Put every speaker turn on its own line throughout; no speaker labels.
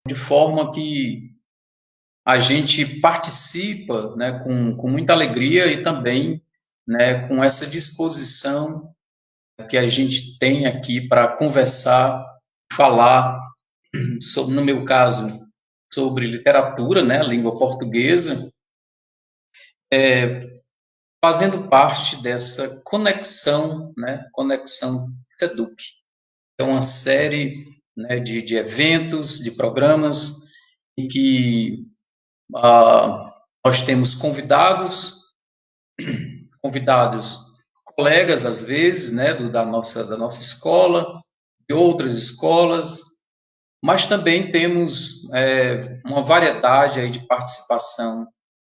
de forma que a gente participa, né, com muita alegria e também, né, com essa disposição que a gente tem aqui para conversar, falar sobre, no meu caso, sobre literatura, né, língua portuguesa, fazendo parte dessa conexão, né, conexão Seduc. É uma série, né, de eventos, de programas em que nós temos convidados, colegas às vezes, né, da nossa escola, de outras escolas, mas também temos uma variedade aí de participação,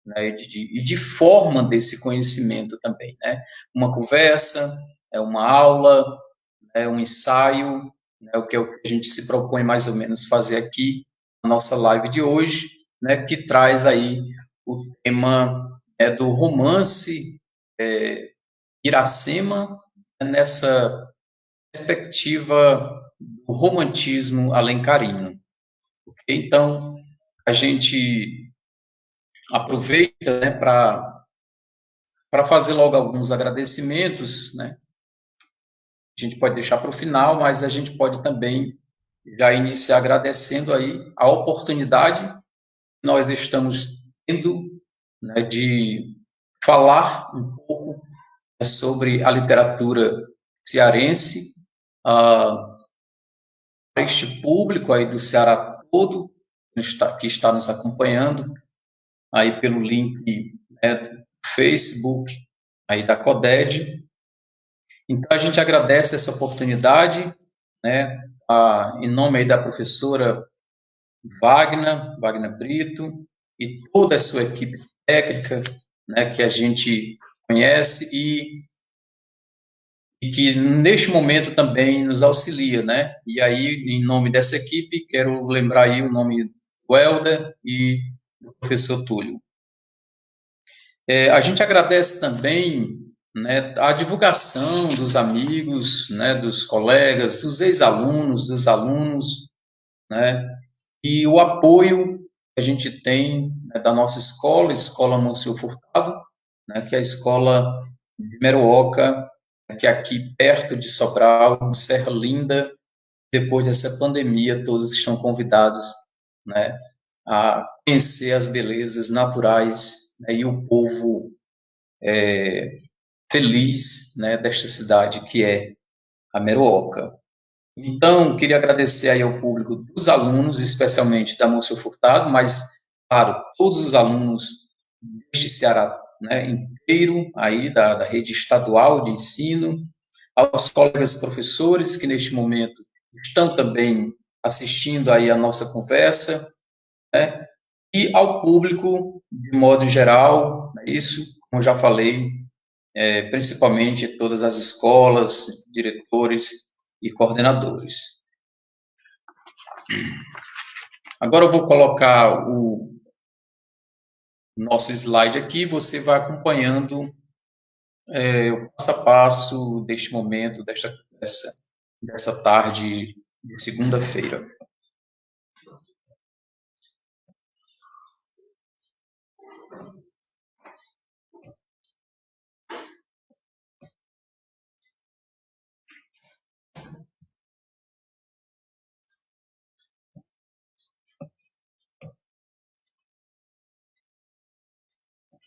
né, e de forma desse conhecimento também, né? Uma conversa, uma aula, um ensaio, né, o que é o que a gente se propõe mais ou menos fazer aqui na nossa live de hoje, né, que traz aí o tema do romance Iracema, nessa perspectiva do romantismo alencarino. Okay? Então, a gente aproveita, né, para fazer logo alguns agradecimentos, né? A gente pode deixar para o final, mas a gente pode também já iniciar agradecendo aí a oportunidade que nós estamos tendo, né, de falar um pouco sobre a literatura cearense, para este público aí do Ceará todo que está nos acompanhando aí pelo link, né, do Facebook aí da CODED. Então a gente agradece essa oportunidade, né, em nome aí da professora Wagner Brito e toda a sua equipe técnica, né, que a gente conhece e que neste momento também nos auxilia, né? E aí, em nome dessa equipe, quero lembrar aí o nome do Helder e do professor Túlio. A gente agradece também, né, a divulgação dos amigos, né, dos colegas, dos ex-alunos, dos alunos, né, e o apoio que a gente tem, né, da nossa escola, Escola Monsenhor Furtado, né, que é a escola de Meruoca, que é aqui perto de Sobral, uma serra linda. Depois dessa pandemia, todos estão convidados, né, a conhecer as belezas naturais, né, e o povo feliz, né, desta cidade que é a Meruoca. Então, queria agradecer aí ao público dos alunos, especialmente da Monsenhor Furtado, mas, claro, todos os alunos deste Ceará, né, inteiro, aí da rede estadual de ensino, aos colegas professores que neste momento estão também assistindo aí a nossa conversa, né, e ao público de modo geral, é isso, como já falei, principalmente todas as escolas, diretores e coordenadores. Agora eu vou colocar o nosso slide aqui, você vai acompanhando o passo a passo deste momento, dessa tarde de segunda-feira.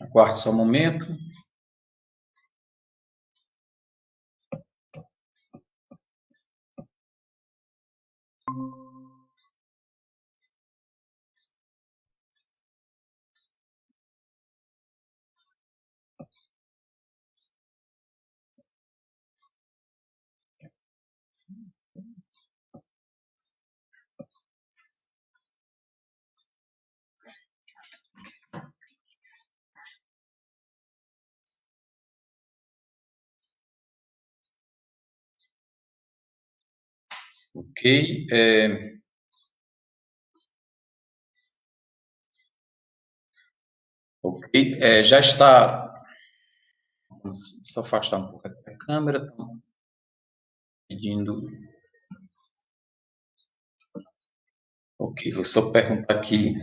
Aguarde só um momento. Ok. Ok. Já está. Vamos só afastar um pouco a câmera. Pedindo. Ok, vou só perguntar aqui.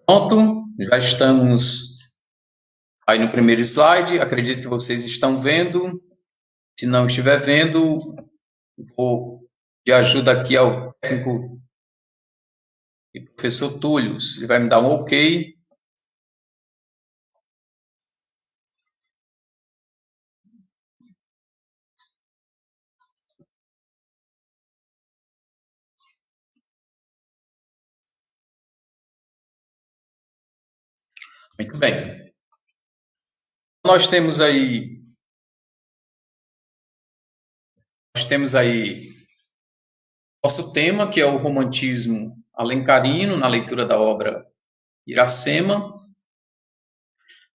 Pronto, já estamos aí no primeiro slide. Acredito que vocês estão vendo. Se não estiver vendo, vou de ajuda aqui ao técnico e professor Túlio. Ele vai me dar um ok. Muito bem. Nós temos aí nosso tema, que é o romantismo alencarino, na leitura da obra Iracema,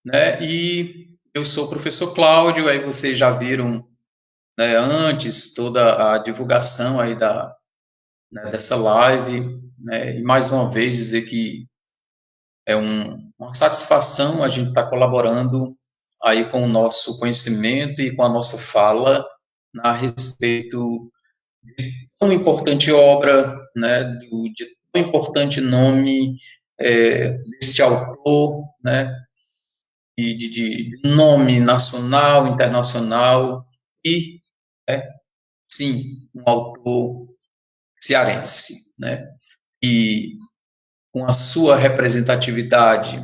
né? E eu sou o professor Cláudio, aí vocês já viram, né, antes toda a divulgação aí né, dessa live, né? E mais uma vez dizer que é uma satisfação a gente estar colaborando aí com o nosso conhecimento e com a nossa fala a respeito tão importante obra, né, de tão importante nome desse autor, né, de nome nacional, internacional e, sim, um autor cearense, né, e com a sua representatividade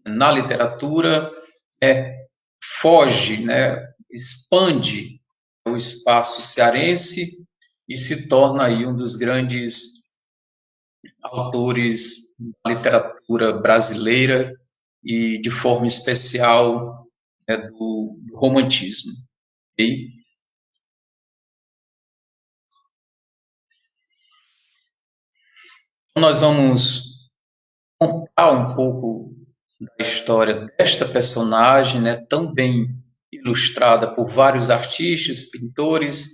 na literatura, foge, né, expande o espaço cearense e se torna aí um dos grandes autores da literatura brasileira e, de forma especial, do romantismo. Okay? Então, nós vamos contar um pouco da história desta personagem, né, tão bem ilustrada por vários artistas, pintores,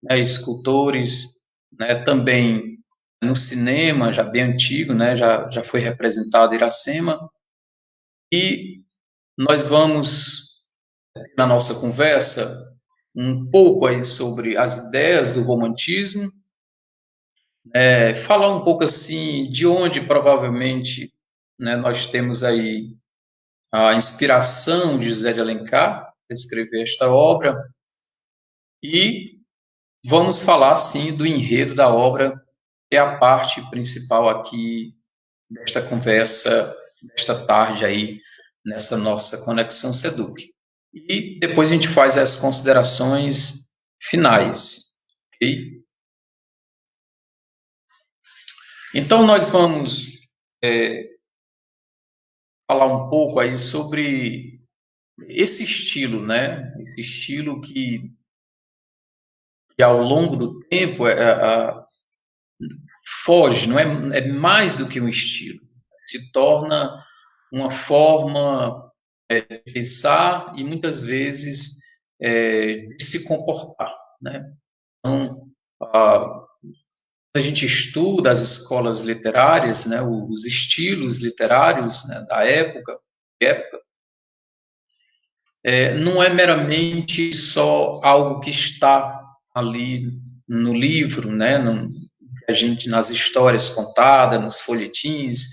né, escultores, né, também no cinema, já bem antigo, né, já foi representado Iracema, e nós vamos, na nossa conversa, um pouco aí sobre as ideias do romantismo, falar um pouco assim de onde provavelmente, né, nós temos aí a inspiração de José de Alencar para escrever esta obra e vamos falar sim do enredo da obra, que é a parte principal aqui desta conversa, desta tarde aí, nessa nossa Conexão Seduc. E depois a gente faz as considerações finais, ok? Então nós vamos falar um pouco aí sobre esse estilo, né? Esse estilo que ao longo do tempo foge, não é mais do que um estilo, se torna uma forma de pensar e muitas vezes de se comportar, né? Então, a gente estuda as escolas literárias, né, os estilos literários, né, da época, não é meramente só algo que está ali no livro, né, a gente nas histórias contadas, nos folhetins,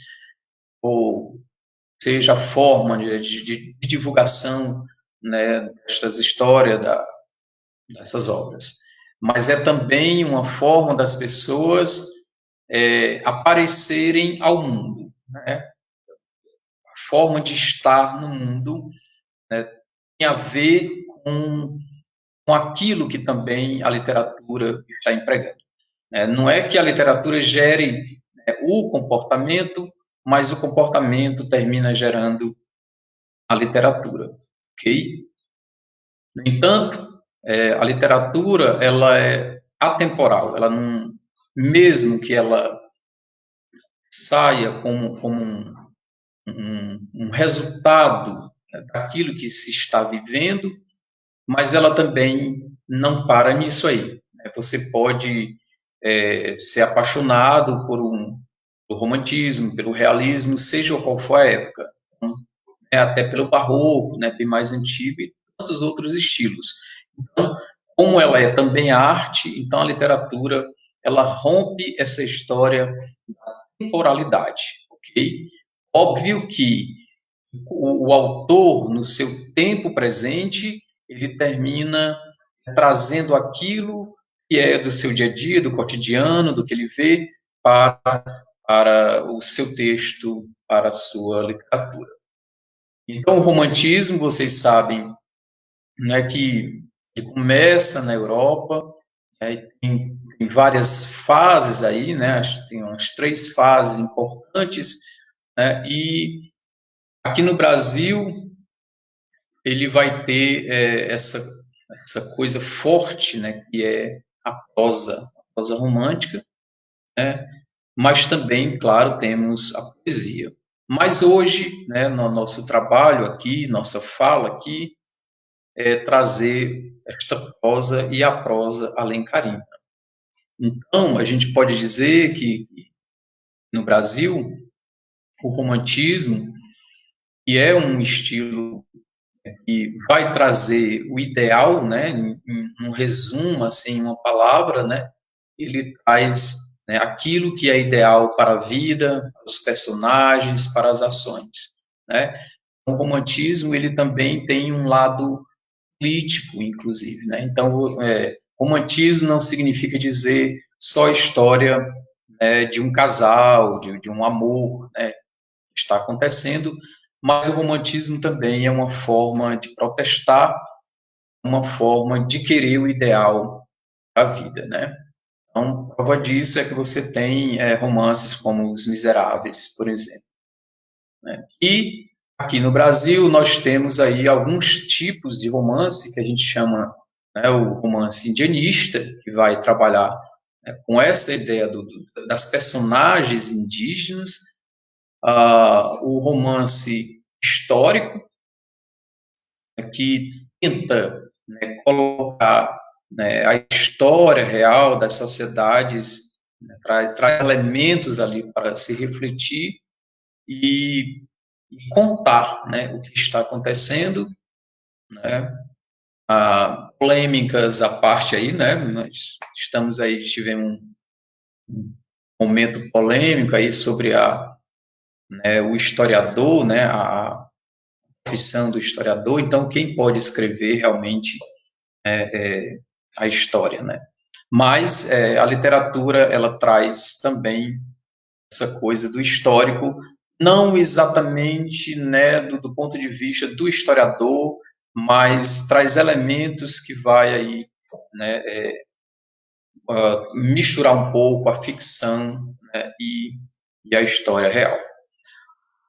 ou seja a forma de divulgação, né, destas histórias, dessas obras. Mas é também uma forma das pessoas aparecerem ao mundo, né? A forma de estar no mundo, né, tem a ver com aquilo que também a literatura está empregando. Não é que a literatura gere, o comportamento, mas o comportamento termina gerando a literatura, ok? No entanto, a literatura ela é atemporal, ela não, mesmo que ela saia como um resultado, né, daquilo que se está vivendo, mas ela também não para nisso aí. Você pode ser apaixonado pelo romantismo, pelo realismo, seja qual for a época, até pelo barroco, né, bem mais antigo, e tantos outros estilos. Então, como ela é também arte, então a literatura ela rompe essa história da temporalidade, ok? Óbvio que o autor, no seu tempo presente, ele termina trazendo aquilo que é do seu dia a dia, do cotidiano, do que ele vê, para, para o seu texto, para a sua literatura. Então, o romantismo, vocês sabem, né, que começa na Europa, né, tem várias fases aí, né, tem umas 3 fases importantes, né, e aqui no Brasil ele vai ter essa coisa forte, né, que é a prosa romântica, né, mas também, claro, temos a poesia. Mas hoje, né, no nosso trabalho aqui, nossa fala aqui, é trazer esta prosa e a prosa alencarina. Então, a gente pode dizer que no Brasil, o romantismo, que é um estilo que vai trazer o ideal, né, um resumo, assim, uma palavra, né, ele traz, né, aquilo que é ideal para a vida, para os personagens, para as ações, né. O romantismo, ele também tem um lado político, inclusive, né, então, romantismo não significa dizer só a história, né, de um casal, de um amor, né, que está acontecendo, mas o romantismo também é uma forma de protestar, uma forma de querer o ideal da vida, né? Então, prova disso é que você tem romances como Os Miseráveis, por exemplo, né? E aqui no Brasil nós temos aí alguns tipos de romance que a gente chama, né, o romance indianista, que vai trabalhar, né, com essa ideia das personagens indígenas, o romance histórico, que tenta, né, colocar, né, a história real das sociedades, né, traz elementos ali para se refletir e, e contar, né, o que está acontecendo, né, polêmicas à parte aí, né, nós estamos aí, tivemos um momento polêmico aí sobre o historiador, né, a profissão do historiador, então quem pode escrever realmente a história, né? Mas a literatura ela traz também essa coisa do histórico, não exatamente, né, do ponto de vista do historiador, mas traz elementos que vai aí, né, misturar um pouco a ficção, né, e a história real.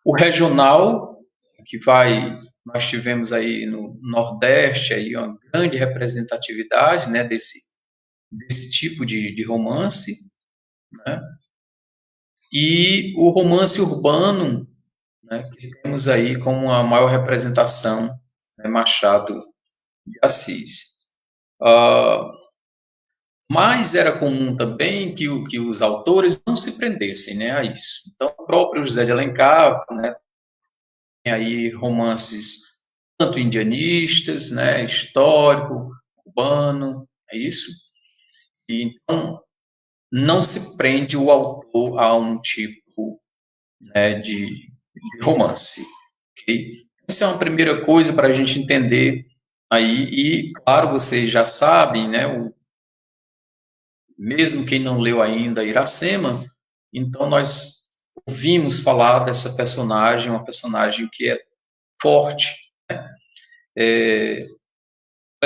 O regional, que vai, nós tivemos aí no Nordeste aí uma grande representatividade, né, desse tipo de romance, né? E o romance urbano, né, que temos aí como a maior representação, né, Machado de Assis. Mas era comum também que os autores não se prendessem, né, a isso. Então, o próprio José de Alencar, né, tem aí romances tanto indianistas, né, histórico, urbano, é isso. E, então, não se prende o autor a um tipo, né, de romance. Okay? Essa é uma primeira coisa para a gente entender aí, e claro, vocês já sabem, né, mesmo quem não leu ainda Iracema, então nós ouvimos falar dessa personagem, uma personagem que é forte, é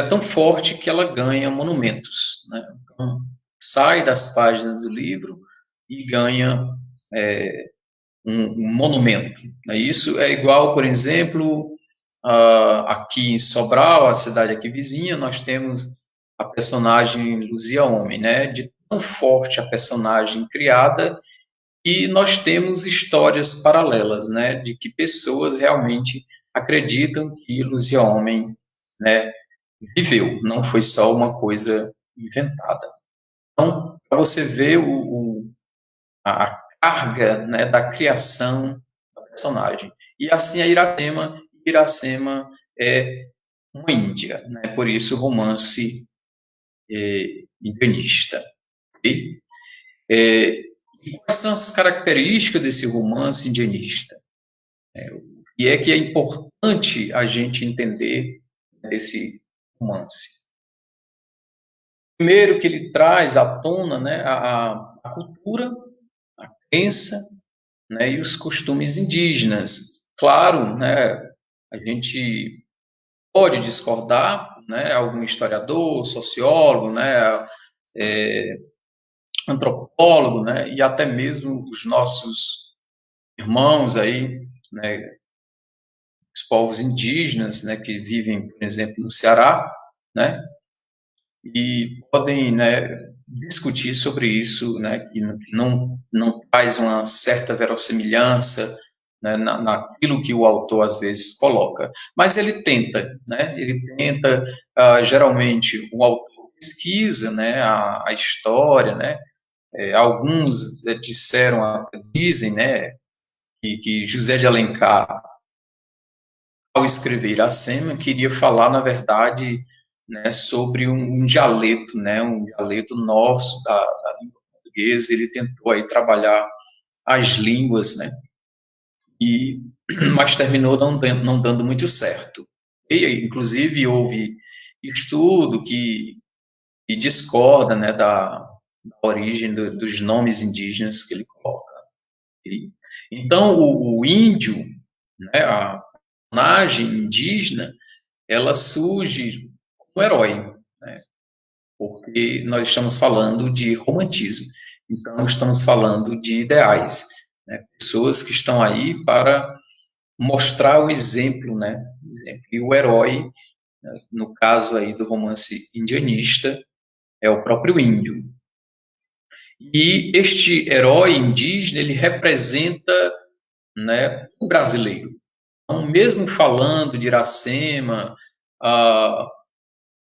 tão forte que ela ganha monumentos, né? Então, sai das páginas do livro e ganha um monumento. Né? Isso é igual, por exemplo, aqui em Sobral, a cidade aqui vizinha, nós temos a personagem Luzia Homem, né? De tão forte a personagem criada, e nós temos histórias paralelas, né? De que pessoas realmente acreditam que Luzia Homem, né, viveu, não foi só uma coisa inventada. Então, para você ver a carga, né, da criação da personagem. E assim a Iracema é uma índia, né? Por isso o romance indianista. Okay? E quais são as características desse romance indianista? E é que é importante a gente entender esse romance. Primeiro que ele traz à tona, né, a cultura, a crença, né, e os costumes indígenas. Claro, né, a gente pode discordar, né, algum historiador, sociólogo, né, antropólogo, né, e até mesmo os nossos irmãos aí, né, os povos indígenas, né, que vivem, por exemplo, no Ceará, né, e podem, né, discutir sobre isso, né, que não traz uma certa verossimilhança, né, naquilo que o autor às vezes coloca, mas ele tenta, né, geralmente o autor pesquisa, né, a história, né, alguns dizem, né, que José de Alencar, ao escrever Iracema, queria falar, na verdade, né, sobre um dialeto, né, um dialeto nosso da língua portuguesa. Ele tentou aí trabalhar as línguas, né, mas terminou não dando muito certo. E, inclusive, houve estudo que discorda, né, da origem dos nomes indígenas que ele coloca. Então, o índio, né, a personagem indígena, ela surge como herói, né, porque nós estamos falando de romantismo. Então, estamos falando de ideais, né, pessoas que estão aí para mostrar o exemplo, né, e o herói, né, no caso aí do romance indianista, é o próprio índio. E este herói indígena, ele representa, né, o brasileiro. Então, mesmo falando de Iracema,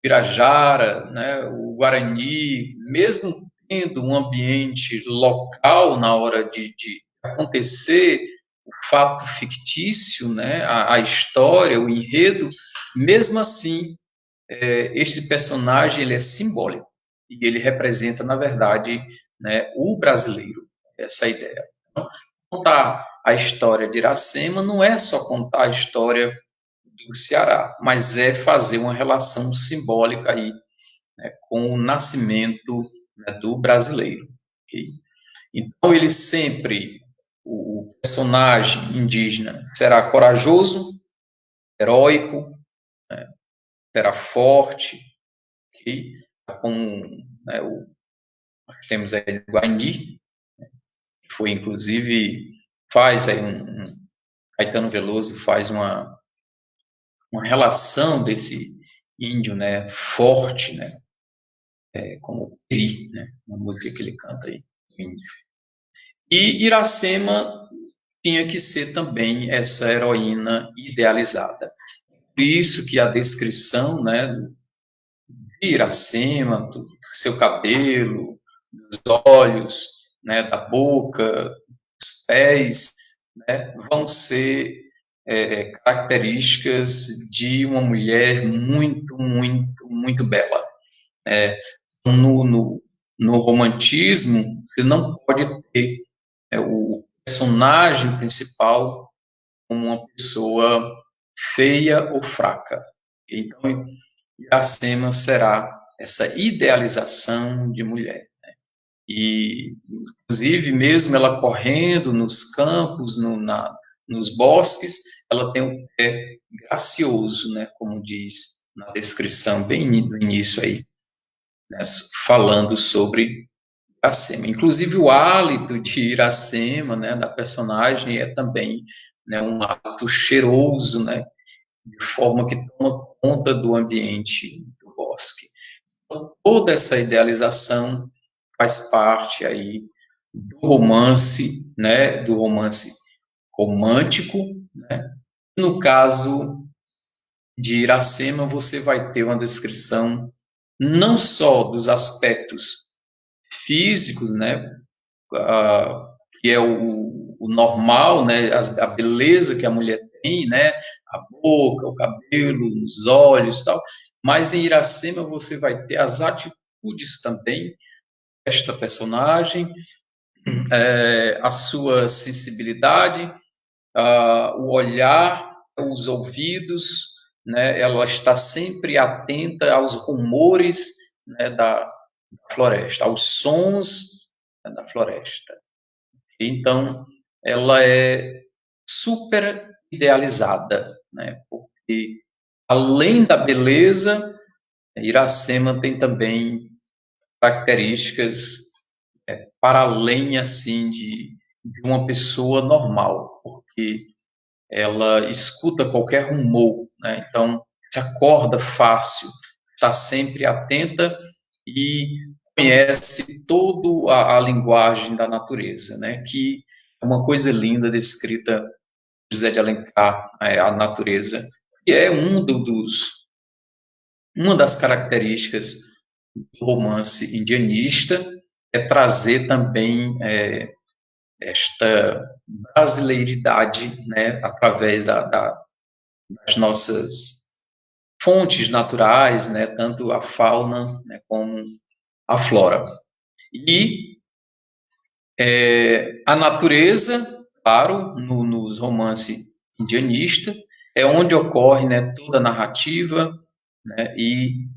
Pirajara, né, o Guarani, mesmo tendo um ambiente local na hora de acontecer o fato fictício, né, a história, o enredo, mesmo assim, esse personagem ele é simbólico e ele representa, na verdade, né, o brasileiro, essa ideia. Então, contar a história de Iracema não é só contar a história do Ceará, mas é fazer uma relação simbólica aí, né, com o nascimento, né, do brasileiro. Okay? Então, ele sempre, o personagem indígena, será corajoso, heróico, né, será forte, okay? Com, né, nós temos aí o Guarani, que foi, inclusive, faz aí Caetano Veloso faz uma relação desse índio, né, forte, né, como Peri, né, uma música que ele canta aí, índio. E Iracema tinha que ser também essa heroína idealizada. Por isso que a descrição, né, de Iracema, do seu cabelo, dos olhos, né, da boca, dos pés, né, vão ser características de uma mulher muito, muito, muito bela. No romantismo, você não pode ter o personagem principal como uma pessoa feia ou fraca. Então, Iracema será essa idealização de mulher. E, inclusive, mesmo ela correndo nos campos, nos bosques, ela tem um pé gracioso, né, como diz na descrição bem no início aí, né, falando sobre Iracema. Inclusive, o hálito de Iracema, né, da personagem, é também, né, um hálito cheiroso, né, de forma que toma conta do ambiente do bosque. Então, toda essa idealização faz parte aí do romance, né, do romance romântico, né? No caso de Iracema, você vai ter uma descrição não só dos aspectos físicos, né, que é o normal, né, a beleza que a mulher tem, né, a boca, o cabelo, os olhos, tal. Mas em Iracema você vai ter as atitudes virtudes também desta personagem, a sua sensibilidade, o olhar, os ouvidos, né? Ela está sempre atenta aos rumores, né, da floresta, aos sons, né, da floresta. Então, ela é super idealizada, né? Porque além da beleza, Iracema tem também características para além assim de uma pessoa normal, porque ela escuta qualquer rumor, né? Então se acorda fácil, está sempre atenta e conhece toda a linguagem da natureza, né? Que é uma coisa linda descrita por José de Alencar, a natureza, que é uma das características do romance indianista, é trazer também esta brasileiridade, né, através das nossas fontes naturais, né, tanto a fauna, né, como a flora. E a natureza, claro, nos romances indianistas, é onde ocorre, né, toda a narrativa, né, e,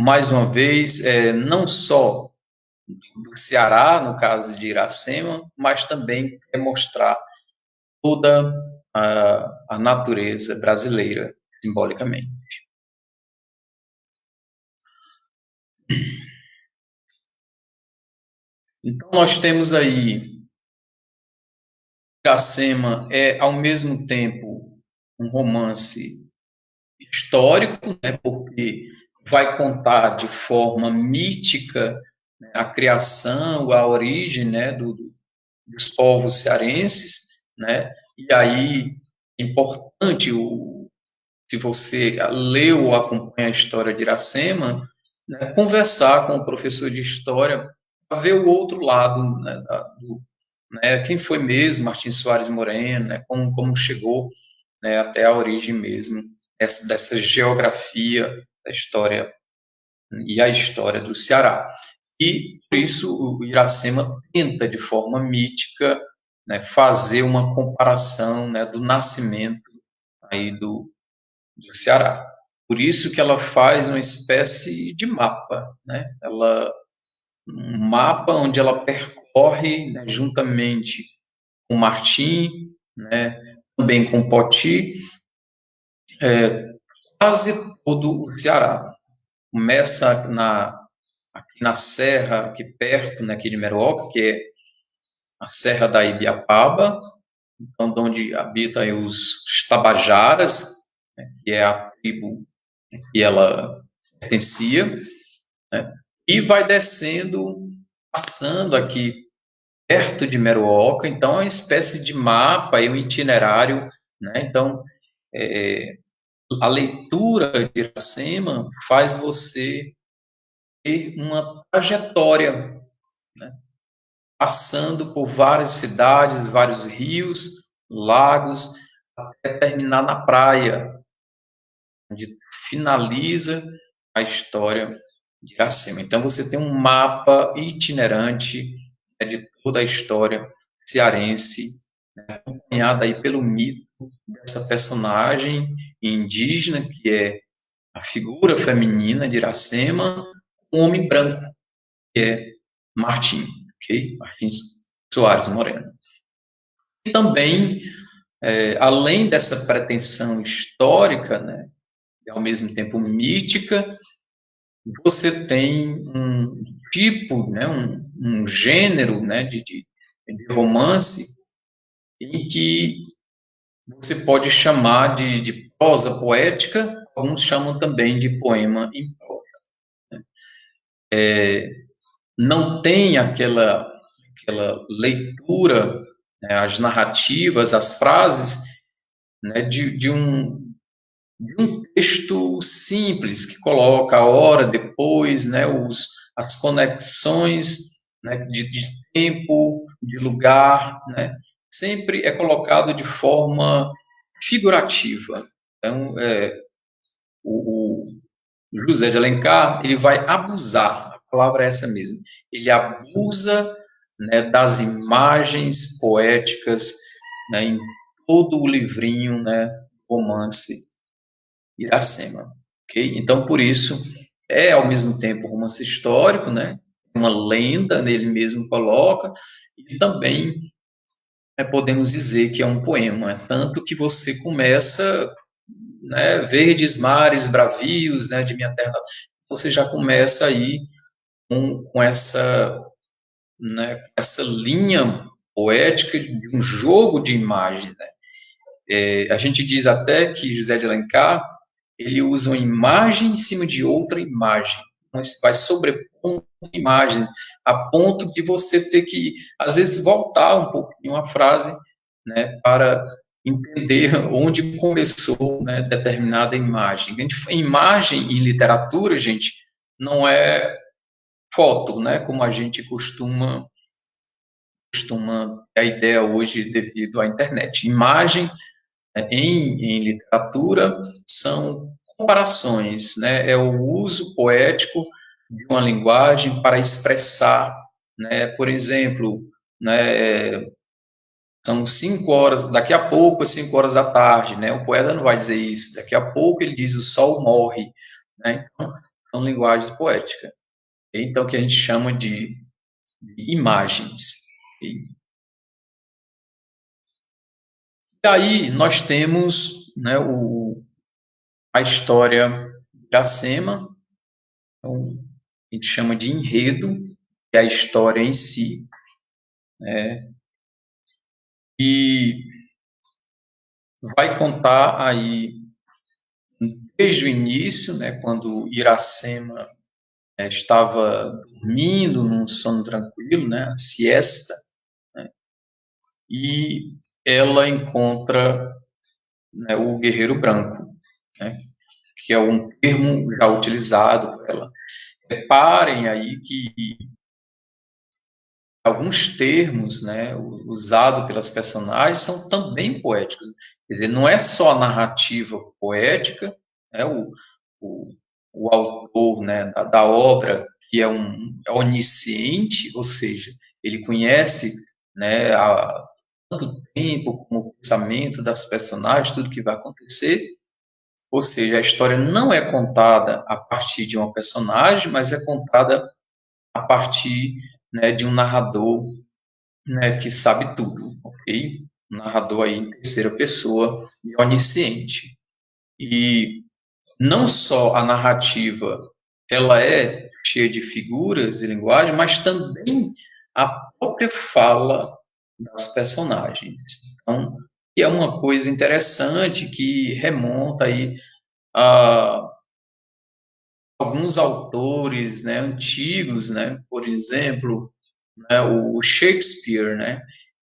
mais uma vez, não só do Ceará, no caso de Iracema, mas também é mostrar toda a natureza brasileira, simbolicamente. Então, nós temos aí, Iracema é, ao mesmo tempo, um romance histórico, né, porque vai contar de forma mítica, né, a criação, a origem, né, dos povos cearenses, né, e aí é importante se você leu ou acompanha a história de Iracema, né, conversar com o professor de história para ver o outro lado, né, né, quem foi mesmo Martins Soares Moreno, né, como chegou, né, até a origem mesmo dessa geografia da história e a história do Ceará. E por isso o Iracema tenta de forma mítica, né, fazer uma comparação, né, do nascimento aí do Ceará. Por isso que ela faz uma espécie de mapa, né? Um mapa onde ela percorre, né, juntamente com Martim, né, também com Poti, quase todo o Ceará. Começa aqui na serra, aqui perto, né, aqui de Meroca, que é a Serra da Ibiapaba, então, onde habitam aí os Tabajaras, né, que é a tribo que ela pertencia, né, e vai descendo, passando aqui perto de Meruoca, então é uma espécie de mapa e um itinerário, né? Então, a leitura de Iracema faz você ter uma trajetória, né? Passando por várias cidades, vários rios, lagos, até terminar na praia, onde finaliza a história de Iracema. Então, você tem um mapa itinerante, né, de toda a história cearense, né, acompanhada aí pelo mito dessa personagem indígena, que é a figura feminina de Iracema, um homem branco, que é Martim, ok? Martins Soares Moreno. E também, além dessa pretensão histórica, né, e ao mesmo tempo mítica, você tem um tipo, né, um gênero, né, de romance em que você pode chamar de prosa poética, alguns chamam também de poema em prosa. Não tem aquela leitura, né, as narrativas, as frases, né, de um texto simples que coloca a hora depois, né, as conexões, né, de tempo, de lugar, né, sempre é colocado de forma figurativa. Então, o José de Alencar, ele vai abusar, a palavra é essa mesmo, ele abusa, né, das imagens poéticas, né, em todo o livrinho, né, romance Iracema, ok? Então, por isso, é ao mesmo tempo um romance histórico, né, uma lenda, nele mesmo coloca, e também podemos dizer que é um poema, tanto que você começa, né, verdes mares bravios, né, de minha terra, você já começa aí com essa, né, essa linha poética de um jogo de imagens, né? A gente diz até que José de Alencar, ele usa uma imagem em cima de outra imagem, mas vai sobrepondo imagens, a ponto de você ter que, às vezes, voltar um pouquinho a frase, né, para entender onde começou, né, determinada imagem. Imagem em literatura, gente, não é foto, né, como a gente costuma a ideia hoje devido à internet. Imagem, né, em literatura são comparações, né, é o uso poético de uma linguagem para expressar, né, por exemplo, né, são 5 horas, daqui a pouco, às 5 horas da tarde, né, o poeta não vai dizer isso, daqui a pouco ele diz o sol morre, né, então, são linguagens poéticas, então, que a gente chama de imagens. E aí nós temos, né, a história de Iracema, então, a gente chama de enredo, que é a história em si, né, e vai contar aí desde o início, né, quando Iracema estava dormindo num sono tranquilo, né, a siesta, né, e ela encontra, né, o guerreiro branco, né, que é um termo já utilizado por ela. Reparem aí que alguns termos, né, usados pelas personagens são também poéticos. Quer dizer, não é só a narrativa poética, né, o, o autor, né, da obra, que é onisciente, ou seja, ele conhece, né, há tanto tempo como o pensamento das personagens, tudo que vai acontecer, ou seja, a história não é contada a partir de uma personagem, mas é contada a partir, né, de um narrador, né, que sabe tudo, ok? Um narrador aí em terceira pessoa e onisciente. E não só a narrativa, ela é cheia de figuras e linguagem, mas também a própria fala das personagens. Então, é uma coisa interessante que remonta aí a alguns autores, né, antigos, né, por exemplo, né, o Shakespeare, né,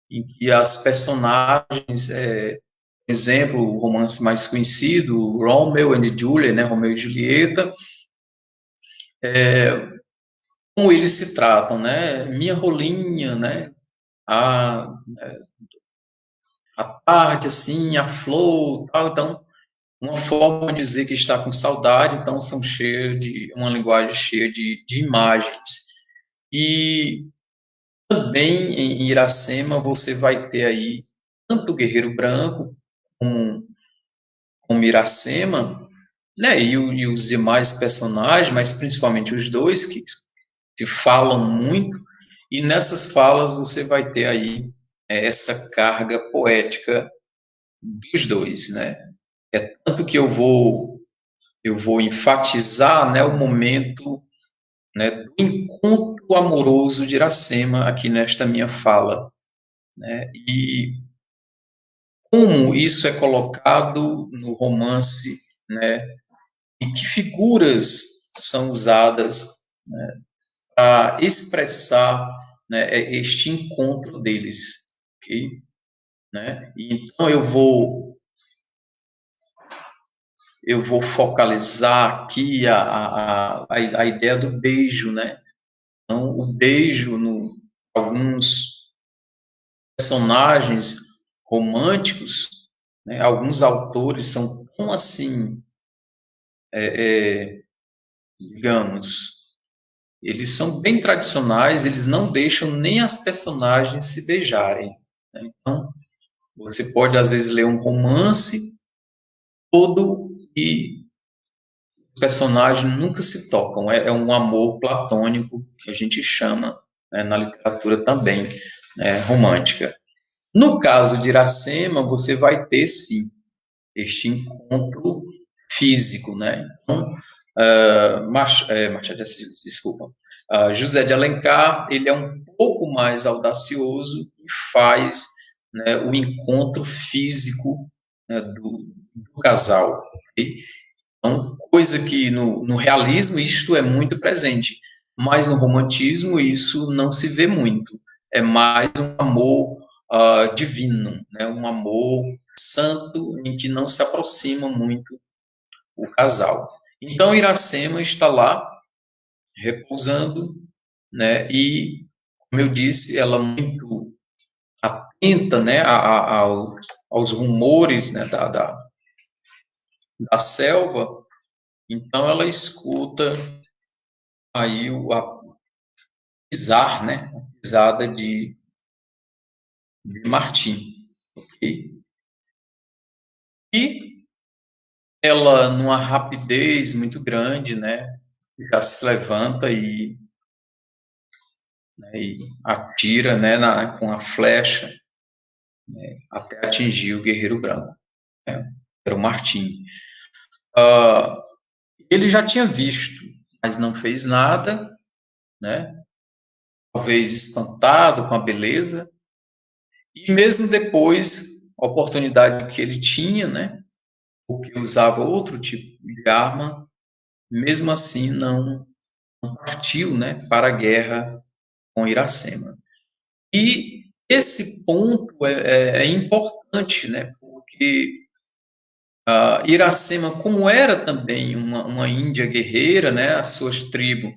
em que as personagens, por exemplo, o romance mais conhecido, Romeo and Juliet, né, Romeu e Julieta, como eles se tratam, né, minha rolinha, né, a, a tarde, assim, a flor, tal, então, uma forma de dizer que está com saudade, então são cheios de, uma linguagem cheia de imagens. E também em Iracema você vai ter aí tanto o Guerreiro Branco como Iracema, né, e os demais personagens, mas principalmente os dois que se falam muito, e nessas falas você vai ter aí essa carga poética dos dois, né? É tanto que eu vou enfatizar, né, o momento, né, do encontro amoroso de Iracema aqui nesta minha fala, né? E como isso é colocado no romance, né? E que figuras são usadas, né, para expressar, né, este encontro deles, ok? Né? E então eu vou focalizar aqui a ideia do beijo, né? Então, o beijo no alguns personagens românticos, né, alguns autores são tão assim digamos, eles são bem tradicionais, eles não deixam nem as personagens se beijarem, né? Então, você pode, às vezes, ler um romance todo e os personagens nunca se tocam. É um amor platônico que a gente chama, né, na literatura também, né, romântica. No caso de Iracema, você vai ter, sim, este encontro físico, né? Então, Machado de Assis, desculpa. José de Alencar, ele é um pouco mais audacioso e faz, né, o encontro físico, né, do casal. Okay? Então, coisa que no realismo isto é muito presente, mas no romantismo isso não se vê muito. É mais um amor divino, né? Um amor santo em que não se aproxima muito o casal. Então, Iracema está lá repousando, né? E, como eu disse, ela muito atenta, né? Aos rumores, né? Da selva. Então, ela escuta aí a pisar, né? A pisada de Martim. Okay? E ela, numa rapidez muito grande, né? Já se levanta e atira, né? Com a flecha, até atingir o guerreiro branco, né? Era o Martim. Ele já tinha visto, mas não fez nada, né? Talvez espantado com a beleza. E mesmo depois, a oportunidade que ele tinha, né? Porque usava outro tipo de arma, mesmo assim não partiu, né, para a guerra com Iracema. E esse ponto é importante, né, porque Iracema, como era também uma índia guerreira, né, as suas tribos,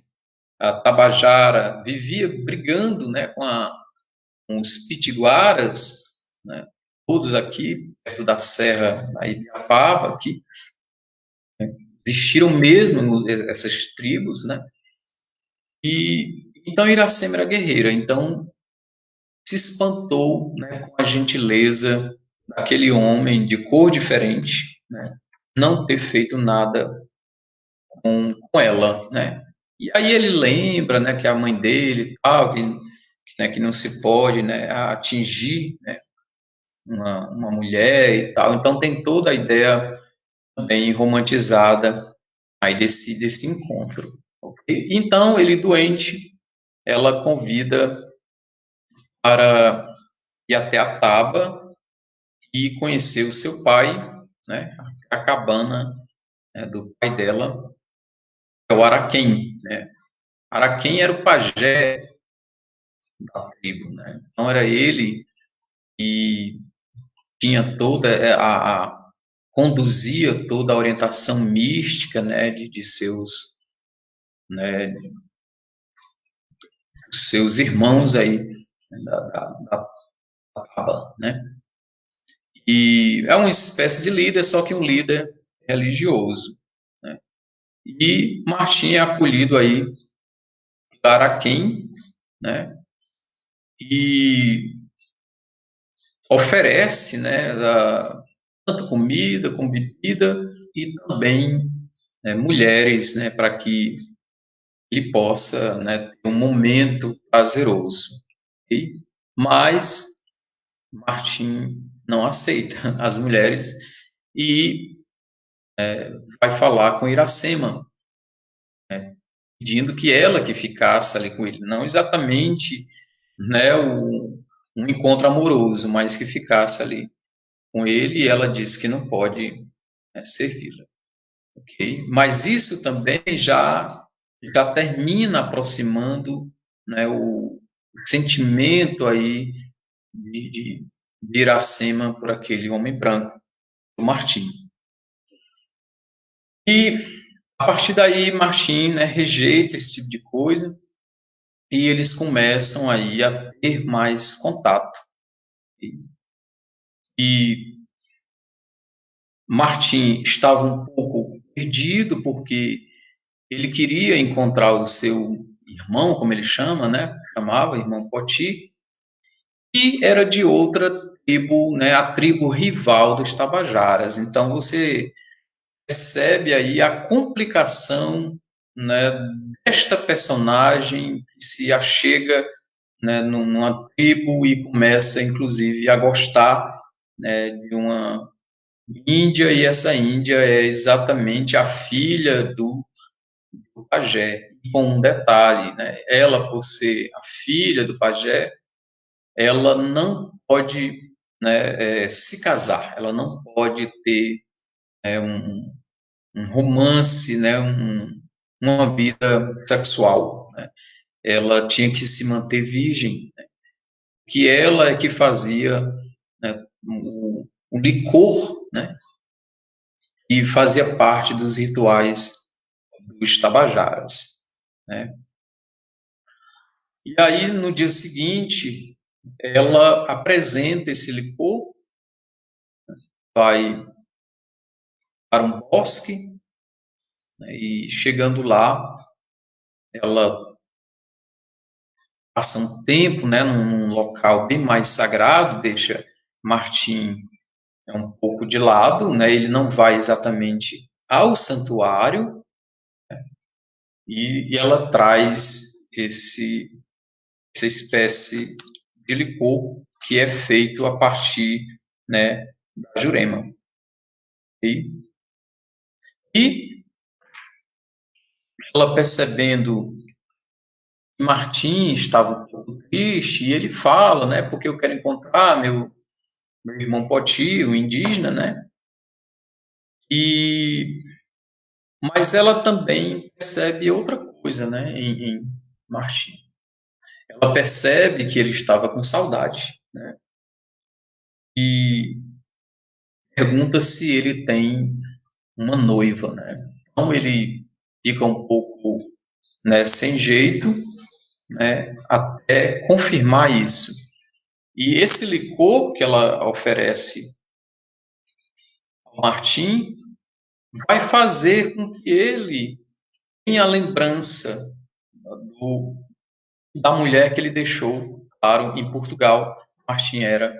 a Tabajara, vivia brigando, né, com os pitiguaras, né, todos aqui perto da Serra da Ibiapaba, aqui existiram mesmo essas tribos, né? E então Iracema era guerreira, então se espantou, né, com a gentileza daquele homem de cor diferente, né? Não ter feito nada com ela, né? E aí ele lembra, né, que a mãe dele, tal, que não se pode, né, atingir, né, uma mulher e tal. Então tem toda a ideia bem romantizada aí desse encontro. Okay? Então, ele doente, ela convida para ir até a Taba e conhecer o seu pai, né, a cabana, né, do pai dela, que é o Araquém. Né? Araquém era o pajé da tribo, né? Então era ele que tinha toda conduzia toda a orientação mística, né, de seus, né, seus irmãos aí, né, da Taba, né? E é uma espécie de líder, só que um líder religioso, né? E Martim é acolhido aí para Araquém, né? E oferece, né, tanto comida como bebida e também, né, mulheres, né, para que ele possa, né, ter um momento prazeroso. Okay? Mas Martim não aceita as mulheres e vai falar com Iracema, né, pedindo que ela que ficasse ali com ele, não exatamente, né, um encontro amoroso, mas que ficasse ali com ele, e ela disse que não pode, né, servi-la. Okay? Mas isso também já termina aproximando, né, o sentimento aí de Iracema por aquele homem branco, o Martim. E a partir daí, Martim, né, rejeita esse tipo de coisa e eles começam aí a ter mais contato. E Martim estava um pouco perdido porque ele queria encontrar o seu irmão, como ele chama, né? Chamava irmão Poti, que era de outra tribo, né? A tribo rival dos Tabajaras. Então você percebe aí a complicação, né, desta personagem que se achega, né, numa tribo e começa, inclusive, a gostar, né, de uma índia, e essa índia é exatamente a filha do pajé. Com um detalhe, né, ela, por ser a filha do pajé, ela não pode, né, se casar, ela não pode ter, um romance, né, uma vida sexual, né? Ela tinha que se manter virgem, né? Que ela é que fazia, né, o licor, né, e fazia parte dos rituais dos tabajaras, né? E aí, no dia seguinte, ela apresenta esse licor, vai para um bosque, né, e chegando lá, ela passa um tempo, né, num local bem mais sagrado, deixa Martim um pouco de lado, né, ele não vai exatamente ao santuário, e ela traz essa espécie de licor que é feito a partir, né, da jurema. E ela percebendo que Martim estava um pouco triste, e ele fala, né, porque eu quero encontrar meu irmão Poti, o indígena, né, e mas ela também percebe outra coisa, né, em Martim. Ela percebe que ele estava com saudade, né, e pergunta se ele tem uma noiva, né. Então ele fica um pouco, né, sem jeito, né, até confirmar isso. E esse licor que ela oferece ao Martim vai fazer com que ele tenha a lembrança do, da mulher que ele deixou, claro, em Portugal. Martim era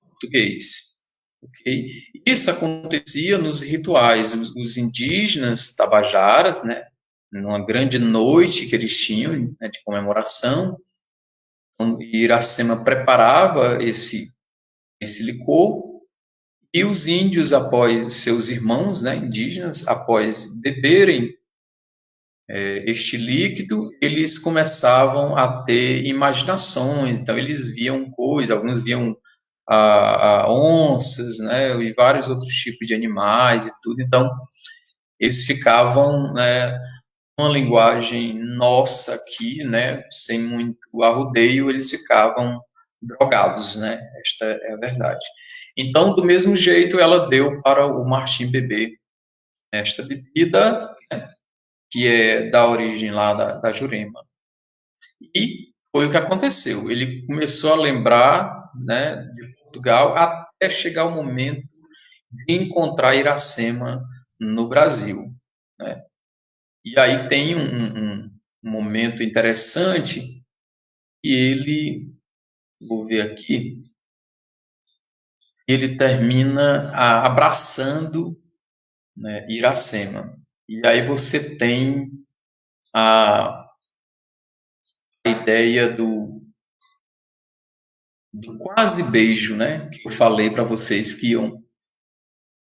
português. Okay? Isso acontecia nos rituais. Os indígenas tabajaras, né, numa grande noite que eles tinham, né, de comemoração, então, Iracema preparava esse licor, e os índios, após seus irmãos, né, indígenas, após beberem este líquido, eles começavam a ter imaginações, então eles viam coisas, alguns viam a onças, né, e vários outros tipos de animais e tudo, então eles ficavam, né, uma linguagem nossa aqui, né, sem muito arrodeio, eles ficavam drogados, né, esta é a verdade. Então, do mesmo jeito, ela deu para o Martim beber esta bebida, né, que é da origem lá da Jurema. E foi o que aconteceu. Ele começou a lembrar, né, de Portugal até chegar o momento de encontrar Iracema no Brasil, né? E aí tem um momento interessante que ele, vou ver aqui, ele termina abraçando, né, Iracema. E aí você tem a ideia do quase beijo, né? Que eu falei para vocês que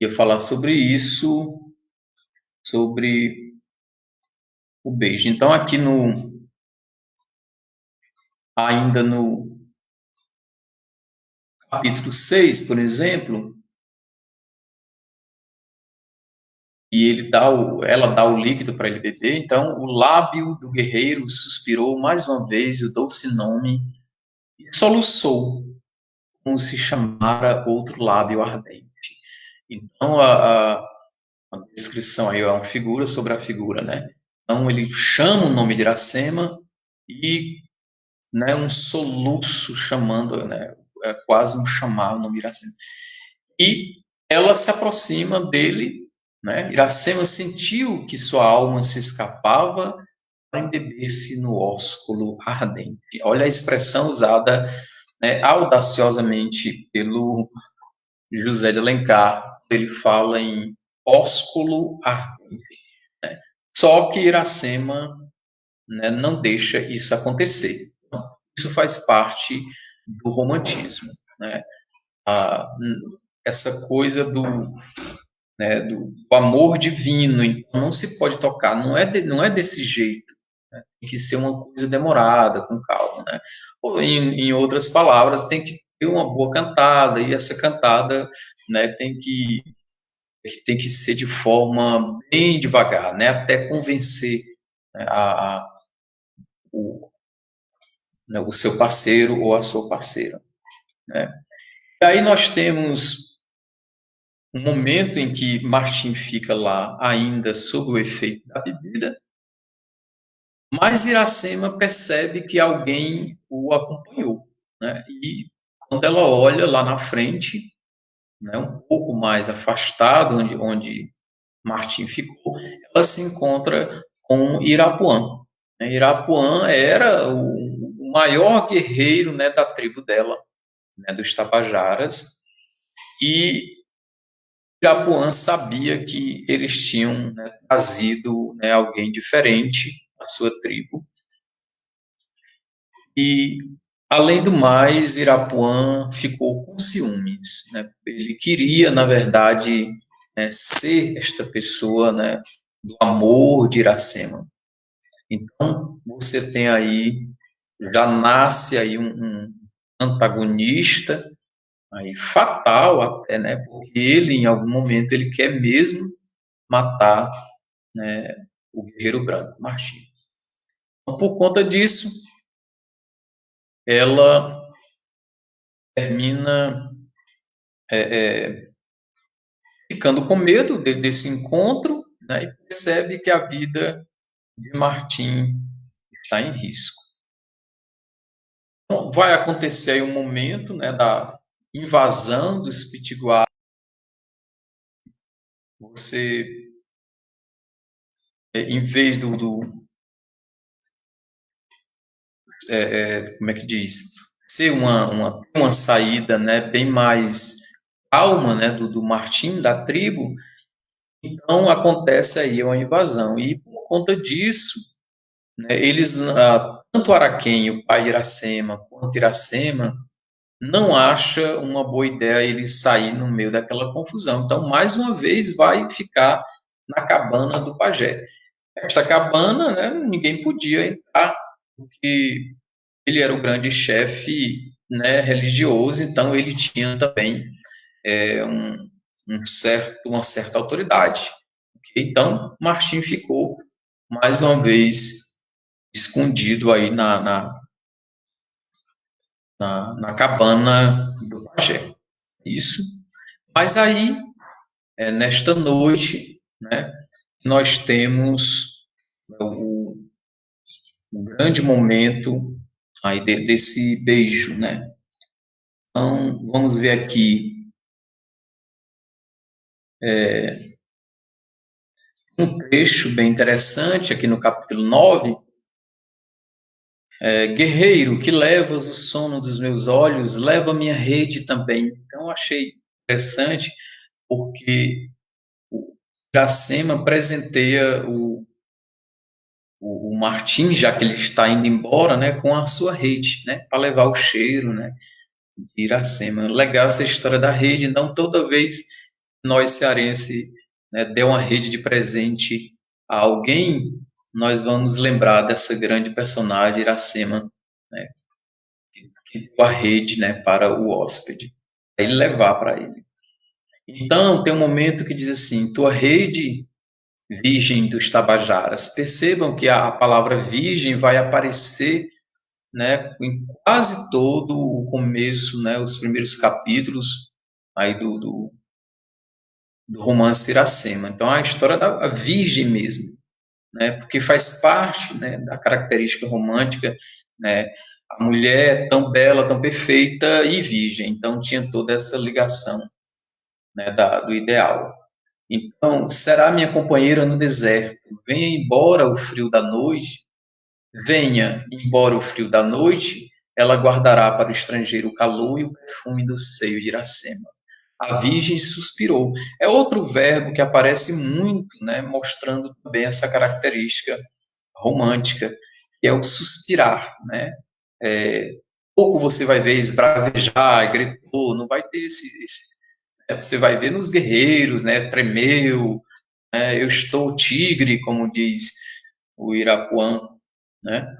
ia falar sobre isso, sobre o beijo. Então, aqui ainda no capítulo 6, por exemplo, e ela dá o líquido para ele beber, então o lábio do guerreiro suspirou mais uma vez o doce nome e soluçou, como se chamara outro lábio ardente. Então, a descrição aí é uma figura sobre a figura, né? Então, ele chama o nome de Iracema e, né, um soluço chamando, né, é quase um chamar o nome de Iracema. E ela se aproxima dele, né? Iracema sentiu que sua alma se escapava para embeber-se no ósculo ardente. Olha a expressão usada, né, audaciosamente pelo José de Alencar. Ele fala em ósculo ardente, né? Só que Iracema, né, não deixa isso acontecer. Então, isso faz parte do romantismo, né? A, essa coisa né, do amor divino, então não se pode tocar, não é desse jeito, né? Tem que ser uma coisa demorada, com calma, né? Ou, em outras palavras, tem que ter uma boa cantada, e essa cantada, né, tem que ser de forma bem devagar, né, até convencer, né, o, né, o seu parceiro ou a sua parceira, né? E aí nós temos um momento em que Martim fica lá ainda sob o efeito da bebida, mas Iracema percebe que alguém o acompanhou, né? E quando ela olha lá na frente, né, um pouco mais afastado, onde Martim ficou, ela se encontra com Irapuã. Irapuã era o maior guerreiro, né, da tribo dela, né, dos Tabajaras, e Irapuã sabia que eles tinham, né, trazido, né, alguém diferente à sua tribo. E, além do mais, Irapuã ficou com ciúmes, né? Ele queria, na verdade, né, ser esta pessoa, né, do amor de Iracema. Então, você tem aí, já nasce aí um antagonista, aí fatal até, né? Porque ele, em algum momento, ele quer mesmo matar, né, o guerreiro branco, Martim. Então, por conta disso, ela termina ficando com medo desse encontro, né, e percebe que a vida de Martim está em risco. Então, vai acontecer aí um momento, né, da invasão dos pitiguaras. Você, em vez como é que diz, ser uma saída, né, bem mais calma, né, do Martim, da tribo, então acontece aí uma invasão. E por conta disso, né, eles, tanto Araquém, o pai de Iracema, quanto Iracema, não acha uma boa ideia ele sair no meio daquela confusão. Então, mais uma vez, vai ficar na cabana do pajé. Esta cabana, né, ninguém podia entrar, porque ele era o grande chefe, né, religioso, então ele tinha também uma certa autoridade. Então, Martim ficou, mais uma vez, escondido aí na cabana do pajé. Isso. Mas aí, nesta noite, né, nós temos o, o grande momento aí desse beijo, né? Então, vamos ver aqui um trecho bem interessante aqui no capítulo 9. Guerreiro, que levas o sono dos meus olhos, leva minha rede também. Então, eu achei interessante, porque Iracema presenteia o Martim, já que ele está indo embora, né, com a sua rede, né, para levar o cheiro, né, de Iracema. Legal essa história da rede, não toda vez nós cearense, né, der uma rede de presente a alguém, nós vamos lembrar dessa grande personagem, Iracema, né, que deu a rede, né, para o hóspede, para ele levar para ele. Então, tem um momento que diz assim, tua rede virgem dos Tabajaras. Percebam que a palavra virgem vai aparecer, né, em quase todo o começo, né, os primeiros capítulos aí do romance Iracema. Então, a história da virgem mesmo, né, porque faz parte, né, da característica romântica, né, a mulher tão bela, tão perfeita e virgem. Então, tinha toda essa ligação, né, do ideal. Então, será minha companheira no deserto. Venha embora o frio da noite, venha embora o frio da noite, ela guardará para o estrangeiro o calor e o perfume do seio de Iracema. A virgem suspirou. É outro verbo que aparece muito, né, mostrando também essa característica romântica, que é o suspirar, né? É, pouco você vai ver esbravejar, gritou, não vai ter você vai ver nos guerreiros, né? Tremeu, né? Eu estou tigre, como diz o Irapuã, né?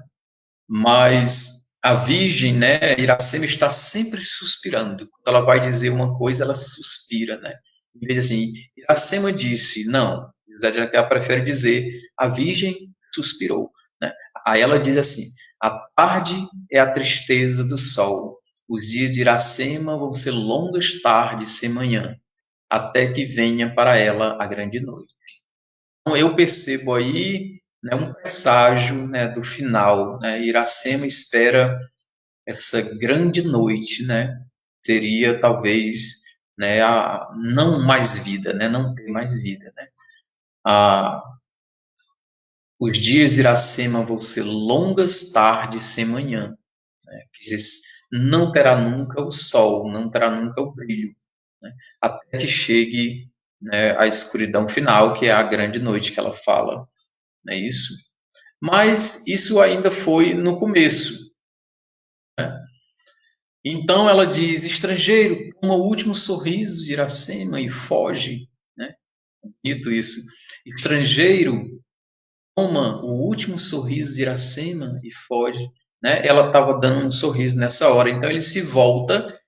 Mas a Virgem, né, Iracema está sempre suspirando. Quando ela vai dizer uma coisa, ela suspira, né? Em vez de assim, Iracema disse, não. José de Alencar prefere dizer, a Virgem suspirou, né? Aí ela diz assim, a tarde é a tristeza do sol. Os dias de Iracema vão ser longas tardes sem manhã, até que venha para ela a grande noite. Então, eu percebo aí, né, um presságio, né, do final, né? Iracema espera essa grande noite, né? Seria talvez, né, a não mais vida, né? Não ter mais vida, né? A, os dias de Iracema vão ser longas tardes sem manhã, né? Quer dizer, não terá nunca o sol, não terá nunca o brilho, né? Até que chegue, né, a escuridão final, que é a grande noite que ela fala, não é isso? Mas isso ainda foi no começo. Então ela diz: estrangeiro, toma o último sorriso de Iracema e foge. Né? Bonito isso. Estrangeiro, toma o último sorriso de Iracema e foge. Né? Ela estava dando um sorriso nessa hora. Então ele se volta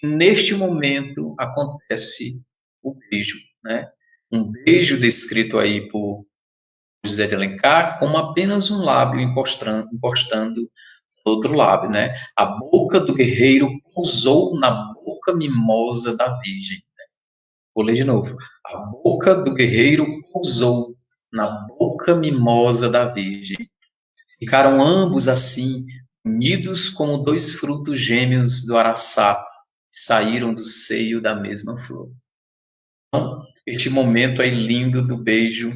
e neste momento acontece o beijo. Né? Um beijo descrito aí por José de Alencar como apenas um lábio encostando no outro lábio, né? A boca do guerreiro pousou na boca mimosa da Virgem. Vou ler de novo. A boca do guerreiro pousou na boca mimosa da Virgem. Ficaram ambos assim, unidos como dois frutos gêmeos do araçá, que saíram do seio da mesma flor. Então, este momento aí lindo do beijo,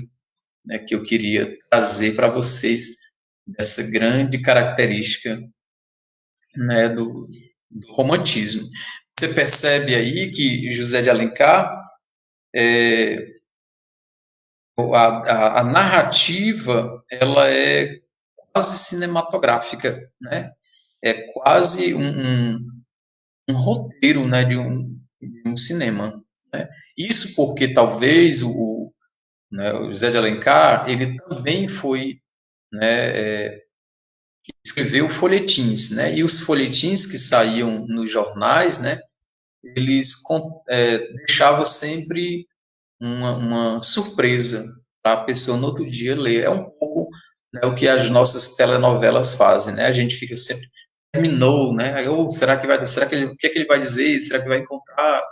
né, que eu queria trazer para vocês, dessa grande característica, né, do romantismo. Você percebe aí que José de Alencar, a narrativa, ela é quase cinematográfica, né? É quase um roteiro, né, de um cinema, né? Isso porque talvez né, o José de Alencar, ele também foi, né, escreveu folhetins, né? E os folhetins que saíam nos jornais, né, eles deixavam sempre uma surpresa para a pessoa no outro dia ler. É um pouco, né, o que as nossas telenovelas fazem, né? A gente fica sempre terminou, né? Ou será que vai, será que ele, o que é que ele vai dizer? Será que vai encontrar,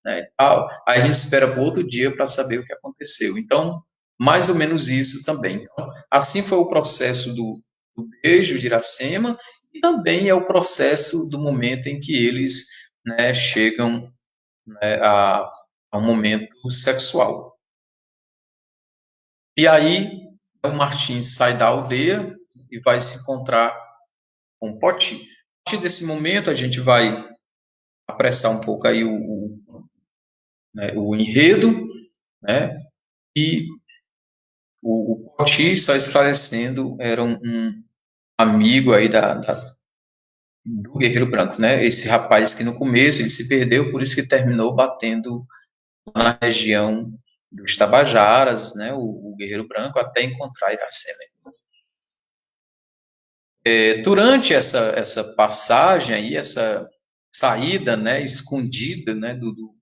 né, e tal. Aí a gente espera para o outro dia para saber o que aconteceu. Então, mais ou menos isso também. Então, assim foi o processo do beijo de Iracema e também é o processo do momento em que eles, né, chegam, né, a um momento sexual. E aí o Martins sai da aldeia e vai se encontrar com Poti. A partir desse momento a gente vai apressar um pouco aí né, o enredo, né? E o Poti, só esclarecendo, era um amigo aí do Guerreiro Branco, né? Esse rapaz que no começo ele se perdeu, por isso que terminou batendo na região dos Tabajaras, né? O Guerreiro Branco, até encontrar Iracema. Durante essa passagem aí, essa saída, né, escondida, né, do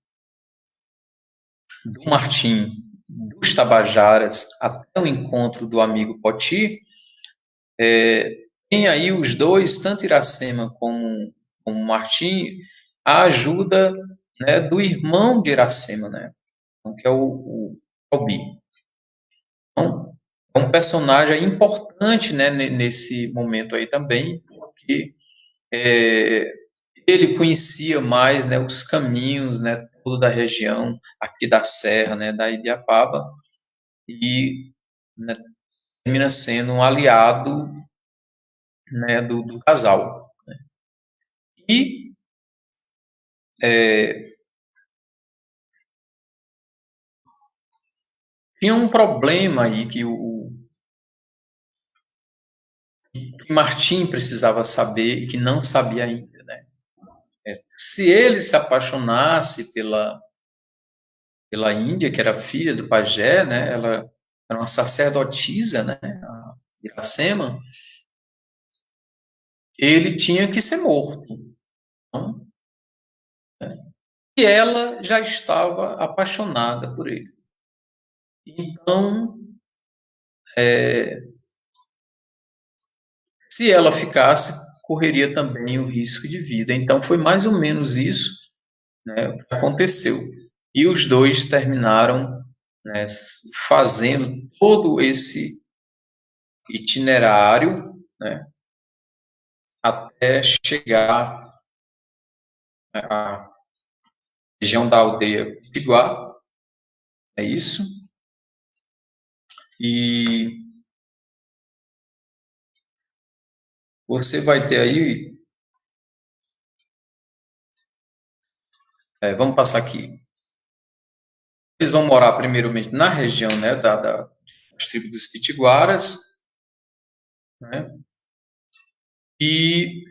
Martim dos Tabajaras até o encontro do amigo Poti, tem aí os dois, tanto Iracema como Martim, a ajuda, né, do irmão de Iracema, né, que é o Albi. Então, é um personagem importante, né, nesse momento aí também, porque é, ele conhecia mais, né, os caminhos, né, todo da região aqui da Serra, né, da Ibiapaba, e, né, termina sendo um aliado, né, do casal. E tinha um problema aí que Martim precisava saber e que não sabia ainda, né? Se ele se apaixonasse pela Índia, que era filha do pajé, né? Ela era uma sacerdotisa, né? A Iracema, ele tinha que ser morto. Então, e ela já estava apaixonada por ele. Então, se ela ficasse, correria também o risco de vida. Então, foi mais ou menos isso, né, que aconteceu. E os dois terminaram, né, fazendo todo esse itinerário, né, até chegar à região da aldeia Pitiguá, é isso. E você vai ter aí, vamos passar aqui. Eles vão morar primeiramente na região, né, das tribos dos Pitiguaras, né, e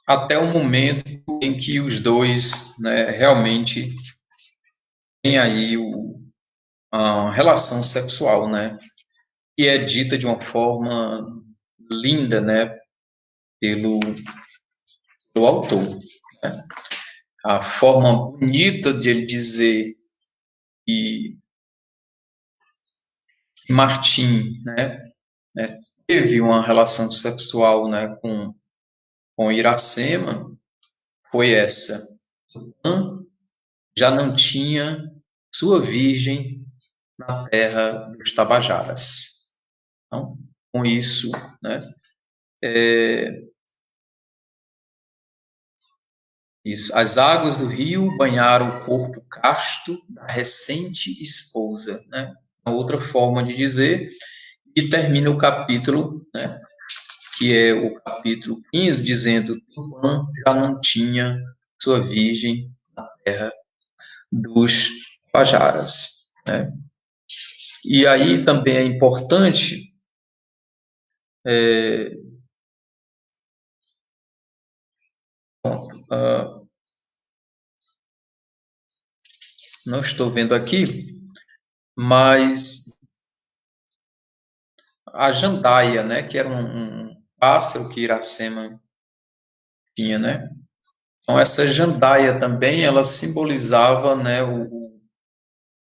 até o momento em que os dois, né, realmente têm aí a relação sexual, né, que é dita de uma forma linda, né, pelo autor, né? A forma bonita de ele dizer que Martim, né, teve uma relação sexual, né, com Iracema foi essa. Já não tinha sua virgem na terra dos Tabajaras. Então, com isso, né, isso. As águas do rio banharam o corpo casto da recente esposa, né? Uma outra forma de dizer, e termina o capítulo, né, que é o capítulo 15, dizendo que Tupã já não tinha sua virgem na terra dos Pajaras, né? E aí também é importante não estou vendo aqui, mas a jandaia, né, que era um pássaro que Iracema tinha, né? Então essa jandaia também ela simbolizava, né, o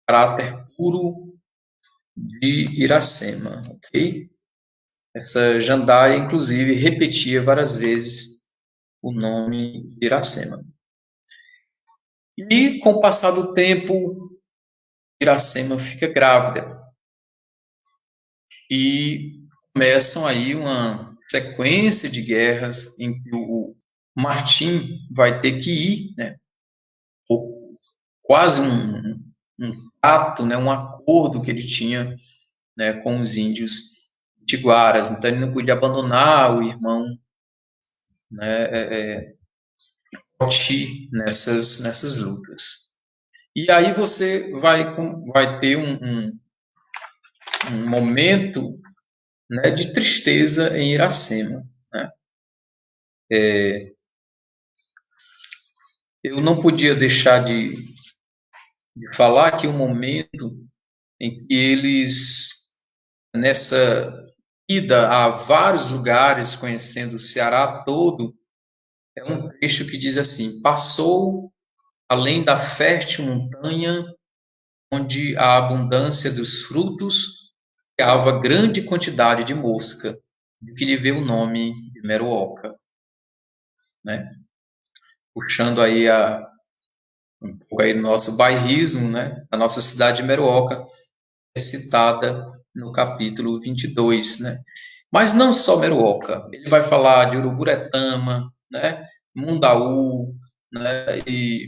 caráter puro de Iracema, ok? Essa jandaia, inclusive, repetia várias vezes o nome de Iracema. E com o passar do tempo, Iracema fica grávida e começam aí uma sequência de guerras em que o Martim vai ter que ir, né, por quase um pacto, né, um acordo que ele tinha, né, com os índios tiguaras. Então ele não podia abandonar o irmão, né, Poti nessas lutas. E aí você vai ter um momento, né, de tristeza em Iracema, né? Eu não podia deixar de falar que o momento em que eles, nessa ida a vários lugares, conhecendo o Ceará todo, é um trecho que diz assim: passou além da fértil montanha, onde a abundância dos frutos criava grande quantidade de mosca, de que lhe veio o nome de Meruoca, né? Puxando aí um pouco aí do nosso bairrismo, né? A nossa cidade de Meruoca é citada no capítulo 22, né? Mas não só Meruoca, ele vai falar de Uruburetama, né? Mundaú, né? E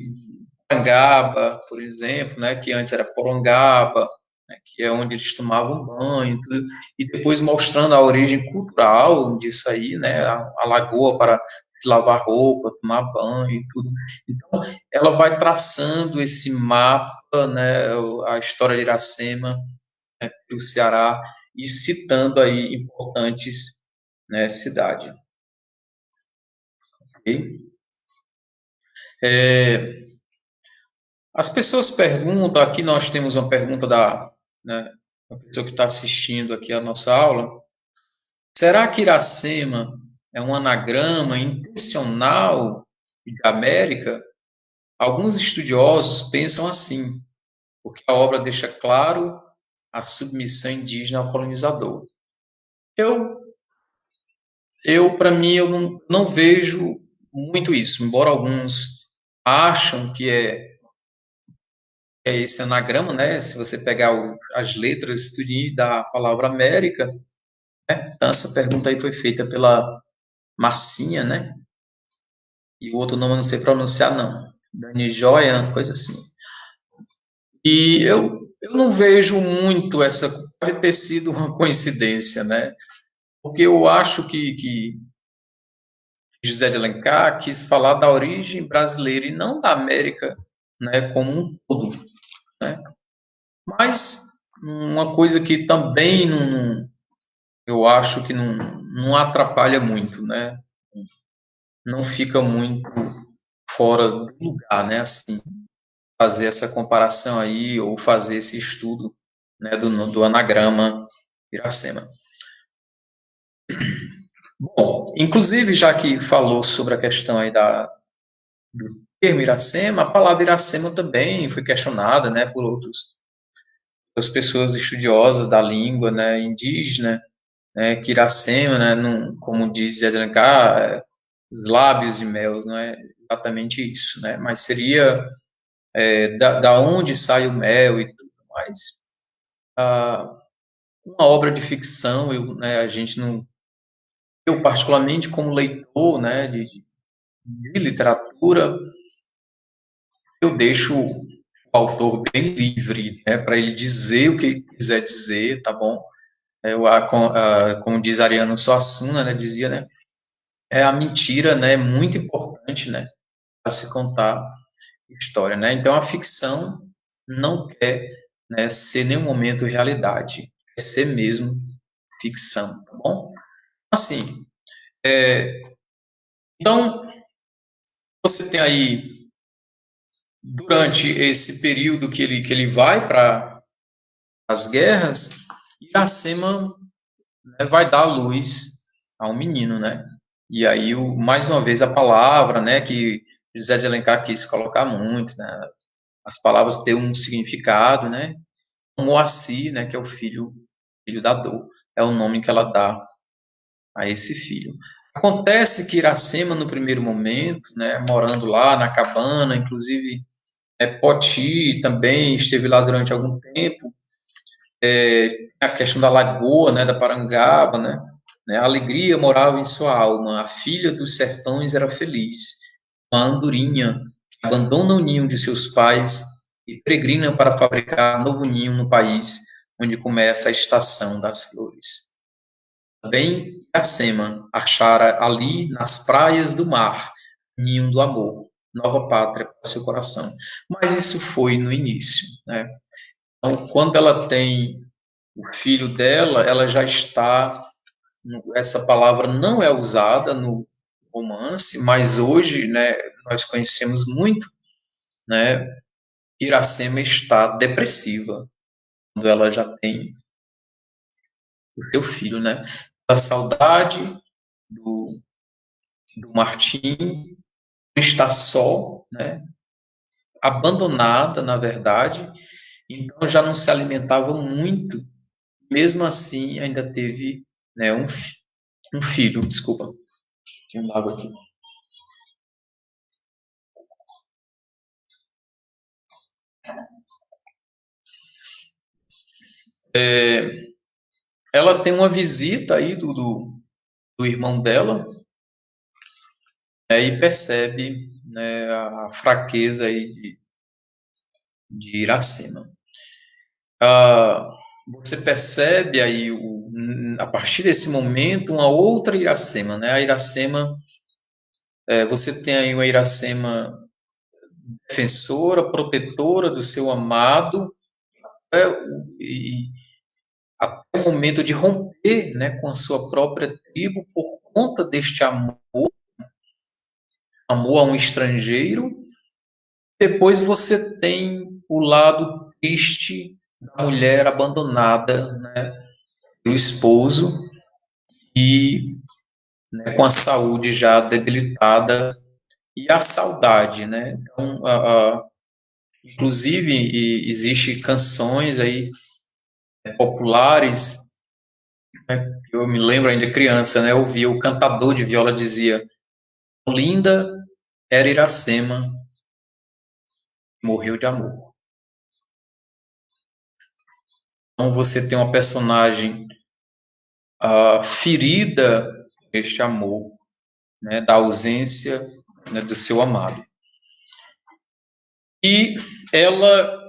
Porangaba, por exemplo, né, que antes era Porongaba, né, que é onde eles tomavam banho, tudo, e depois mostrando a origem cultural disso aí, né, a lagoa para se lavar roupa, tomar banho e tudo. Então, ela vai traçando esse mapa, né, a história de Iracema, né, do Ceará, e citando aí importantes, né, cidades. Okay? As pessoas perguntam, aqui nós temos uma pergunta né, da pessoa que está assistindo aqui a nossa aula, será que Iracema é um anagrama intencional de América? Alguns estudiosos pensam assim, porque a obra deixa claro a submissão indígena ao colonizador. Eu, para mim, eu não vejo muito isso, embora alguns acham que é esse anagrama, né? Se você pegar as letras tudinho da palavra América, né? Então, essa pergunta aí foi feita pela Marcinha, né? E o outro nome eu não sei pronunciar, não. Dani Joia, coisa assim. E eu não vejo muito essa. Pode ter sido uma coincidência, né? Porque eu acho que José de Alencar quis falar da origem brasileira e não da América, né? Como um todo, né? Mas uma coisa que também eu acho que não atrapalha muito, né? Não fica muito fora do lugar, né? Assim, fazer essa comparação aí ou fazer esse estudo, né, do anagrama Iracema. Bom, inclusive já que falou sobre a questão aí do termo Iracema, a palavra Iracema também foi questionada, né, por outras pessoas estudiosas da língua, né, indígena, né, que Iracema, né, como diz Zé de Alencar, lábios e mel, não é exatamente isso, né, mas seria da onde sai o mel e tudo mais. Ah, uma obra de ficção, né, a gente não, eu particularmente como leitor, né, de literatura, eu deixo o autor bem livre, né, para ele dizer o que ele quiser dizer, tá bom? Como diz Ariano Suassuna, né, dizia, né, a mentira, né, é muito importante, né, para se contar história, né? Então a ficção não quer, né, ser em nenhum momento realidade, quer ser mesmo ficção, tá bom? Assim, então você tem aí durante esse período que ele vai para as guerras, Iracema, né, vai dar luz a um menino, né? E aí mais uma vez a palavra, né, que José de Alencar quis colocar muito, né? As palavras têm um significado, né? Moacir, né, que é o filho da dor, é o nome que ela dá a esse filho. Acontece que Iracema, no primeiro momento, né, morando lá na cabana, inclusive Poti também esteve lá durante algum tempo, a questão da lagoa, né, da Parangaba, né, a alegria morava em sua alma, a filha dos sertões era feliz, uma andorinha que abandona o ninho de seus pais e peregrina para fabricar novo ninho no país onde começa a estação das flores. Também Iracema achara ali nas praias do mar ninho do amor, nova pátria para seu coração. Mas isso foi no início, né? Então, quando ela tem o filho dela, ela já está. Essa palavra não é usada no romance, mas hoje, né, nós conhecemos muito, né? Iracema está depressiva quando ela já tem o seu filho, né? A saudade do, do Martim está só, né? Abandonada, na verdade, então já não se alimentava muito. Mesmo assim, ainda teve, né, um filho. Desculpa, tem um água aqui. Ela tem uma visita aí do irmão dela, e percebe, né, a fraqueza aí de Iracema. Você percebe aí, a partir desse momento, uma outra Iracema, né? A Iracema, você tem aí uma Iracema defensora, protetora do seu amado, né? E até o momento de romper, né, com a sua própria tribo por conta deste amor a um estrangeiro. Depois você tem o lado triste da mulher abandonada, né, do esposo e, né, com a saúde já debilitada e a saudade, né? Então, inclusive, existe canções aí populares, né, eu me lembro ainda criança, né, eu ouvia o cantador de viola dizia: linda era Iracema, morreu de amor. Então você tem uma personagem ferida por este amor, né, da ausência, né, do seu amado. E ela,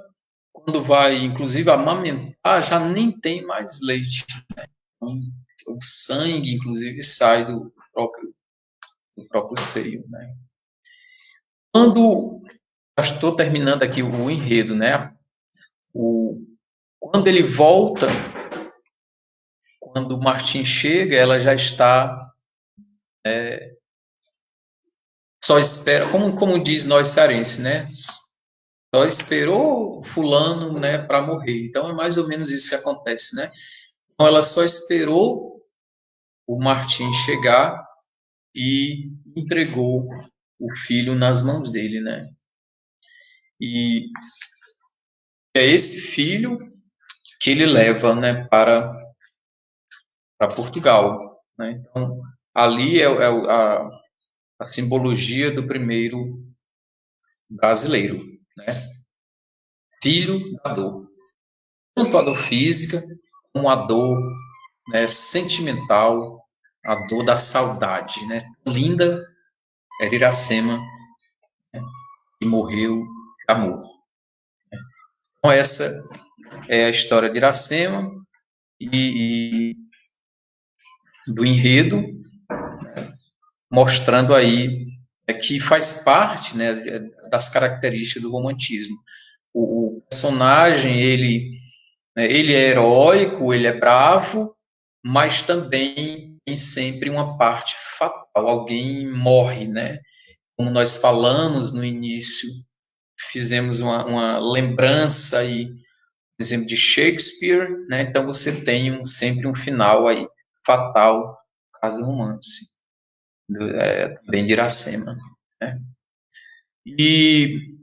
quando vai, inclusive, amamentar, já nem tem mais leite. Né? Então, o sangue, inclusive, sai do próprio seio. Né? Quando, estou terminando aqui o enredo, né? Quando ele volta, quando o Martim chega, ela já está só espera, como diz nós cearenses, né? Só esperou fulano, né, para morrer. Então é mais ou menos isso que acontece, né? Então ela só esperou o Martim chegar e entregou o filho nas mãos dele, né? E é esse filho que ele leva, né, para Portugal, né? Então ali é a simbologia do primeiro brasileiro, né? Filho da dor, tanto a dor física como a dor, né, sentimental, a dor da saudade, né? Linda era Iracema, né, e morreu de amor. Então essa é a história de Iracema e do enredo, mostrando aí que faz parte, né, das características do romantismo. O personagem ele é heróico, ele é bravo, mas também tem sempre uma parte fatal. Alguém morre, né? Como nós falamos no início, fizemos uma lembrança aí, por exemplo, de Shakespeare, né? Então você tem sempre um final aí fatal, caso romance, também de Iracema, né? E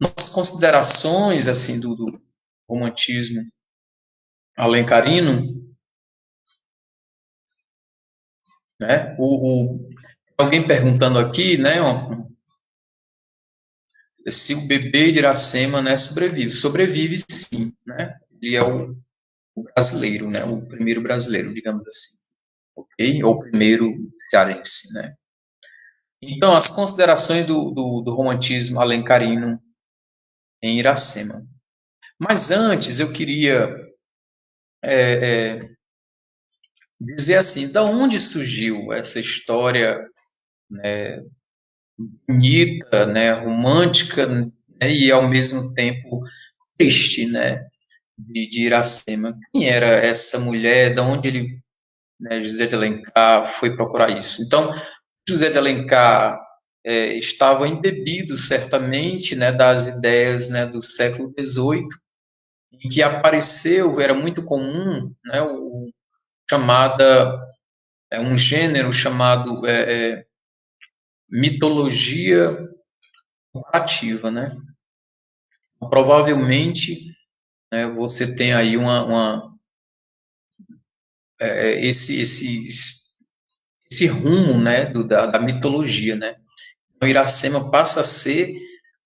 nas considerações assim do romantismo alencarino, né? Alguém perguntando aqui, né? Se o bebê de Iracema, né, sobrevive. Sobrevive sim, né? Ele é o brasileiro, né? O primeiro brasileiro, digamos assim. Ok? Ou o primeiro cearense, né? Então, as considerações do romantismo alencarino em Iracema. Mas antes, eu queria dizer assim, da onde surgiu essa história, né, bonita, né, romântica, né, e ao mesmo tempo triste, né, de Iracema? Quem era essa mulher? De onde ele, né, José de Alencar foi procurar isso? Então, José de Alencar estava embebido certamente, né, das ideias, né, do século XVIII, em que apareceu, era muito comum, né, um gênero chamado mitologia comparativa, né? Provavelmente, né, você tem aí esse rumo, né, da mitologia, né? Então, Iracema passa a ser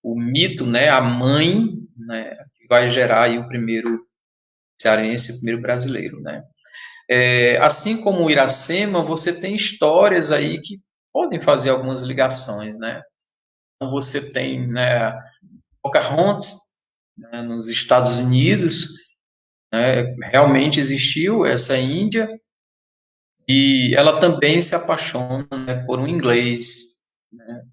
o mito, né, a mãe, né, que vai gerar aí o primeiro cearense, o primeiro brasileiro, né? Assim como Iracema, você tem histórias aí que podem fazer algumas ligações, né? Então você tem, né, Pocahontas, né, nos Estados Unidos, né, realmente existiu essa índia, e ela também se apaixona, né, por um inglês, né,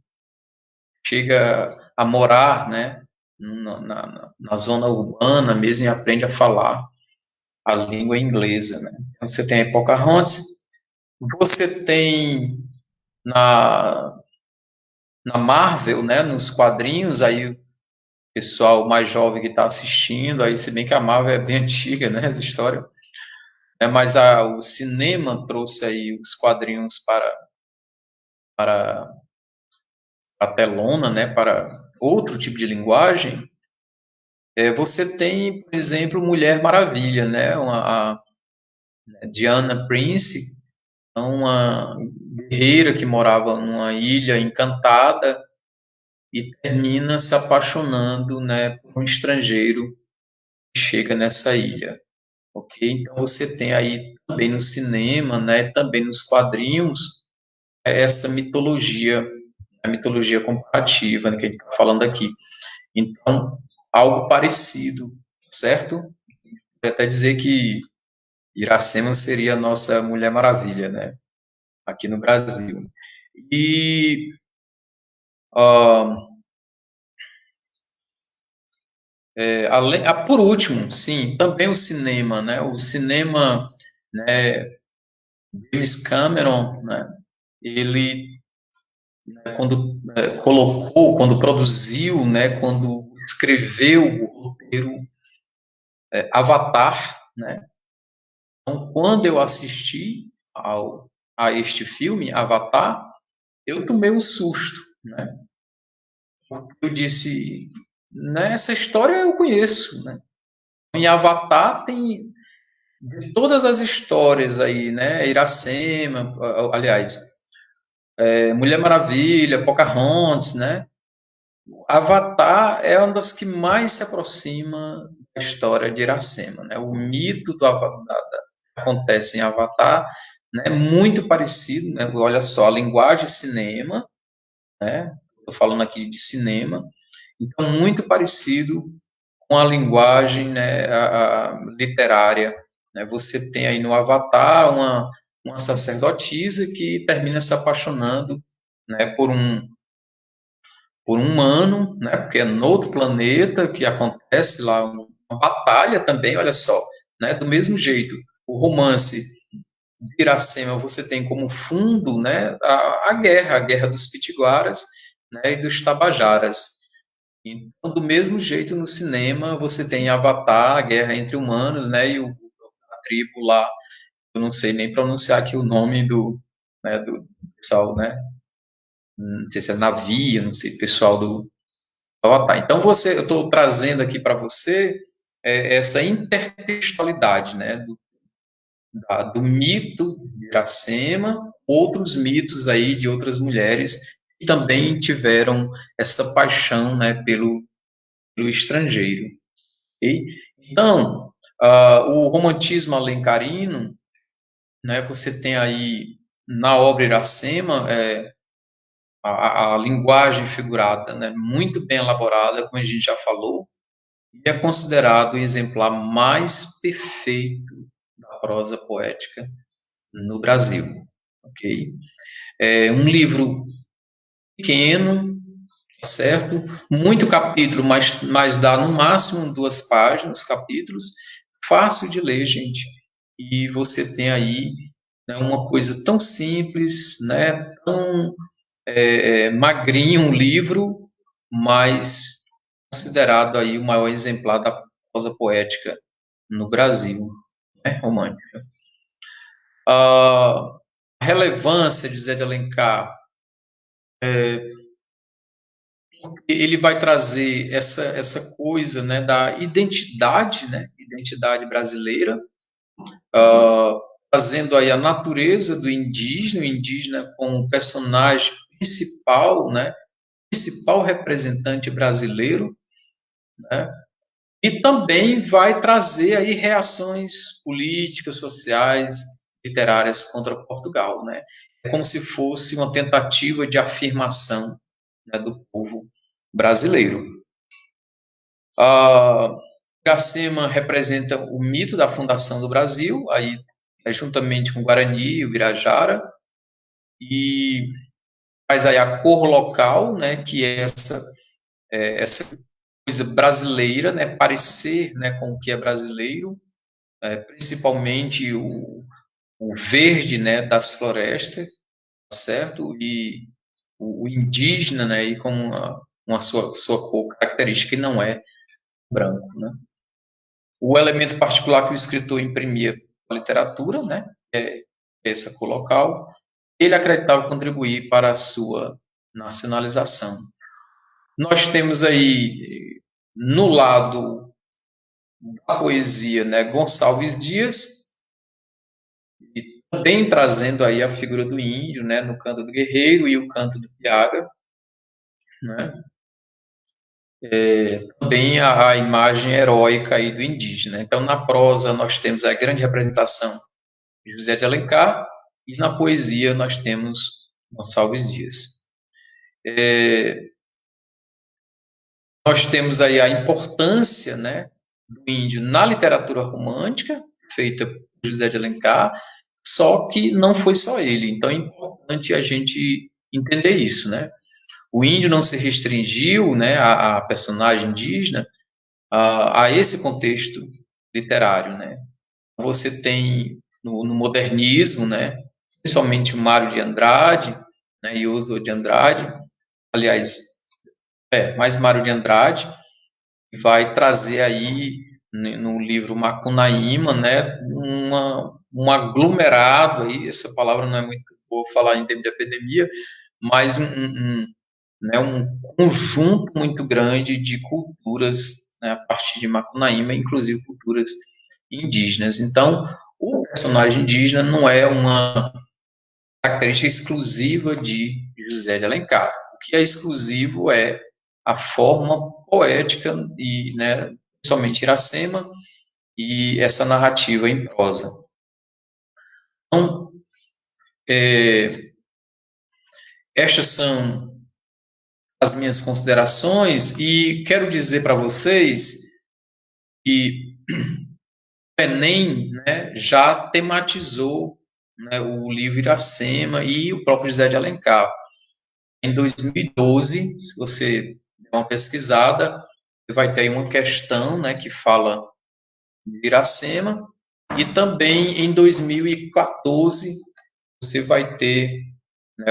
chega a morar, né, na zona urbana mesmo e aprende a falar a língua inglesa, né. Então, você tem a Pocahontas, você tem na, na Marvel, né, nos quadrinhos, aí o pessoal mais jovem que está assistindo, aí se bem que a Marvel é bem antiga, né, essa história, mas o cinema trouxe aí os quadrinhos para a telona, né, para outro tipo de linguagem. Você tem, por exemplo, Mulher Maravilha, né, a Diana Prince, uma guerreira que morava numa ilha encantada e termina se apaixonando, né, por um estrangeiro que chega nessa ilha, ok? Então você tem aí também no cinema, né, também nos quadrinhos, essa mitologia, a mitologia comparativa, né, que a gente está falando aqui. Então, algo parecido, certo? Vou até dizer que Iracema seria a nossa Mulher Maravilha, né, aqui no Brasil. E, uh, por último, sim, também o cinema, né? O cinema, né? James Cameron, né? Ele, né, quando colocou, quando produziu, né? Quando escreveu o roteiro Avatar, né? Então, quando eu assisti a este filme, Avatar, eu tomei um susto, né? Eu disse, nessa história eu conheço, né? Em Avatar tem de todas as histórias aí, né? Iracema, aliás, Mulher Maravilha, Pocahontas, né? Avatar é uma das que mais se aproxima da história de Iracema, né? O mito do Avatar que acontece em Avatar, né? Muito parecido, né? Olha só, a linguagem cinema, né? Estou falando aqui de cinema, então muito parecido com a linguagem, né, literária, né? Você tem aí no Avatar uma sacerdotisa que termina se apaixonando, né, por um humano, né, porque é no outro planeta que acontece lá uma batalha também, olha só, né, do mesmo jeito, o romance de Iracema você tem como fundo, né, a guerra dos Pitiguaras, né, e dos Tabajaras. Então, do mesmo jeito no cinema, você tem Avatar, a guerra entre humanos, né, e a tribo lá, eu não sei nem pronunciar aqui o nome do pessoal, né, não sei se é navio, não sei, pessoal do Avatar. Então, eu estou trazendo aqui para você essa intertextualidade, né, do mito de Iracema, outros mitos aí de outras mulheres que também tiveram essa paixão, né, pelo estrangeiro. Okay? Então, o romantismo alencarino, né, você tem aí na obra Iracema a linguagem figurada, né, muito bem elaborada, como a gente já falou, e é considerado o exemplar mais perfeito da prosa poética no Brasil. Ok? É um livro pequeno, certo? Muito capítulo, mas dá no máximo 2 páginas, capítulos, fácil de ler, gente. E você tem aí, né, uma coisa tão simples, né, tão magrinho um livro, mas considerado aí o maior exemplar da prosa poética no Brasil, né, romântica. A relevância de Zé de Alencar, ele vai trazer essa coisa, né, da identidade, né, identidade brasileira, trazendo aí a natureza do indígena, o indígena como personagem principal, né, principal representante brasileiro, né, e também vai trazer aí reações políticas, sociais, literárias contra Portugal, né? É como se fosse uma tentativa de afirmação, né, do povo brasileiro. A Iracema representa o mito da fundação do Brasil, aí juntamente com o Guarani e o Birajara, e faz aí a cor local, né, que é essa coisa brasileira, né, parecer, né, com o que é brasileiro, principalmente o verde, né, das florestas, certo? E o indígena, né, e com uma sua cor característica que não é branco, né? O elemento particular que o escritor imprimia na literatura, né, é essa cor local, ele acreditava contribuir para a sua nacionalização. Nós temos aí, no lado da poesia, né, Gonçalves Dias, e também trazendo aí a figura do índio, né, no canto do guerreiro e o canto do piaga, né, também a imagem heróica aí do indígena. Então, na prosa, nós temos a grande representação de José de Alencar, e na poesia nós temos Gonçalves Dias. Nós temos aí a importância, né, do índio na literatura romântica, feita por José de Alencar, só que não foi só ele. Então é importante a gente entender isso, né? O índio não se restringiu, né, a personagem indígena a esse contexto literário, né? Você tem no modernismo, né, principalmente o Mário de Andrade, né, e Oswald de Andrade, aliás, mais Mário de Andrade, vai trazer aí no livro Macunaíma, né, um aglomerado aí, essa palavra não é muito boa falar em tempo de epidemia, mas né, um conjunto muito grande de culturas, né, a partir de Macunaíma, inclusive culturas indígenas. Então, o personagem indígena não é uma característica exclusiva de José de Alencar. O que é exclusivo é a forma poética e, né, somente Iracema e essa narrativa em prosa. Então, estas são as minhas considerações e quero dizer para vocês que o Enem, né, já tematizou, né, o livro Iracema e o próprio José de Alencar. Em 2012, se você der uma pesquisada, você vai ter uma questão, né, que fala de Iracema, e também em 2014 você vai ter, né,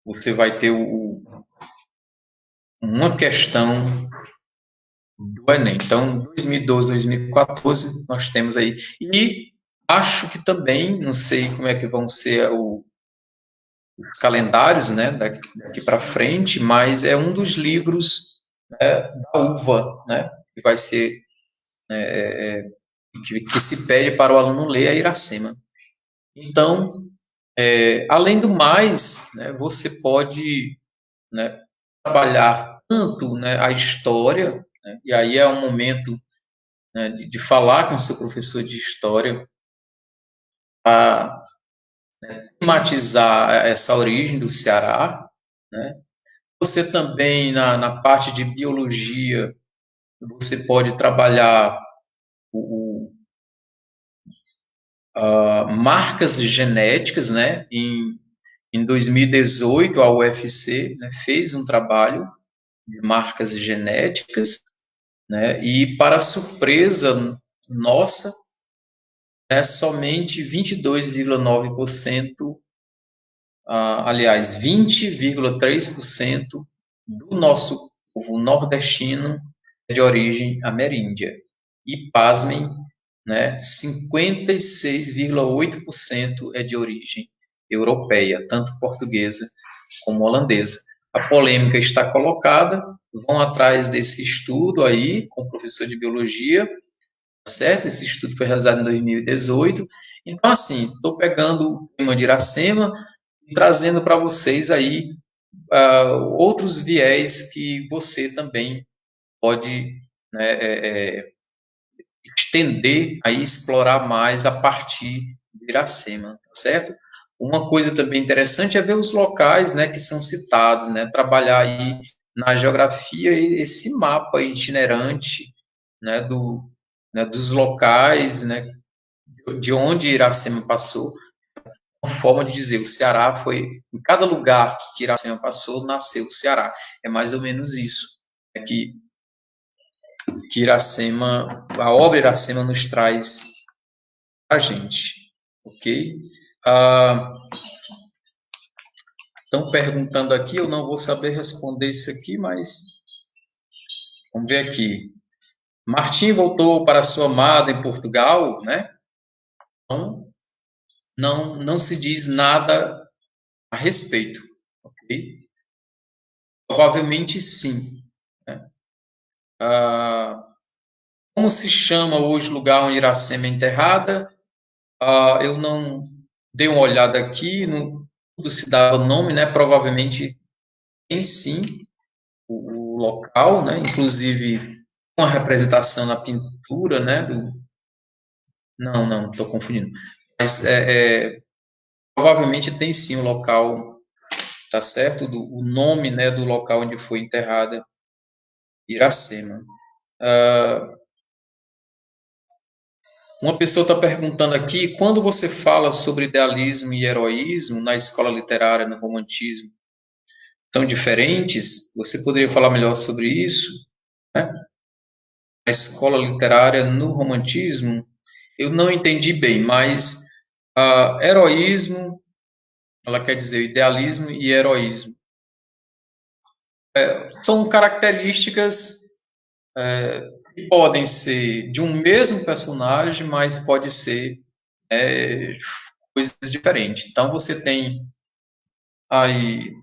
você vai ter uma questão do Enem. Então, 2012, 2014, nós temos aí. E acho que também, não sei como é que vão ser os calendários, né, daqui para frente, mas é um dos livros, né, da UVA, né, que vai ser, que se pede para o aluno ler a Iracema. Então, além do mais, né, você pode, né, trabalhar tanto, né, a história, né, e aí é um momento, né, de falar com seu professor de história, para tematizar essa origem do Ceará, né? Você também, na parte de biologia, você pode trabalhar marcas genéticas, né? Em 2018, a UFC, né, fez um trabalho de marcas genéticas, né? E, para surpresa nossa, somente 22,9%, aliás, 20,3% do nosso povo nordestino é de origem ameríndia. E, pasmem, né, 56,8% é de origem europeia, tanto portuguesa como holandesa. A polêmica está colocada, vão atrás desse estudo aí, com o professor de biologia, certo? Esse estudo foi realizado em 2018. Então, assim, estou pegando o tema de Iracema e trazendo para vocês aí outros viés que você também pode, né, estender, aí explorar mais a partir de Iracema, tá certo? Uma coisa também interessante é ver os locais, né, que são citados, né, trabalhar aí na geografia esse mapa itinerante, né, dos locais, né, de onde Iracema passou, uma forma de dizer, o Ceará foi, em cada lugar que Iracema passou, nasceu o Ceará. É mais ou menos isso, é que Iracema, a obra Iracema nos traz a gente, ok? Estão perguntando aqui, eu não vou saber responder isso aqui, mas vamos ver aqui. Martim voltou para sua amada em Portugal, né? Então, não se diz nada a respeito, ok? Provavelmente sim. Né? Como se chama hoje o lugar onde Iracema é enterrada? Eu não dei uma olhada aqui, não tudo se dava nome, né? Provavelmente tem sim o local, né? Inclusive uma representação na pintura, né? Não, estou confundindo. Mas provavelmente tem sim o local, tá certo? O nome, né, do local onde foi enterrada Iracema. Uma pessoa está perguntando aqui, quando você fala sobre idealismo e heroísmo na escola literária, no romantismo, são diferentes? Você poderia falar melhor sobre isso? Né? A escola literária no romantismo, eu não entendi bem, mas heroísmo, ela quer dizer idealismo e heroísmo. São características que podem ser de um mesmo personagem, mas pode ser coisas diferentes. Então, você tem aí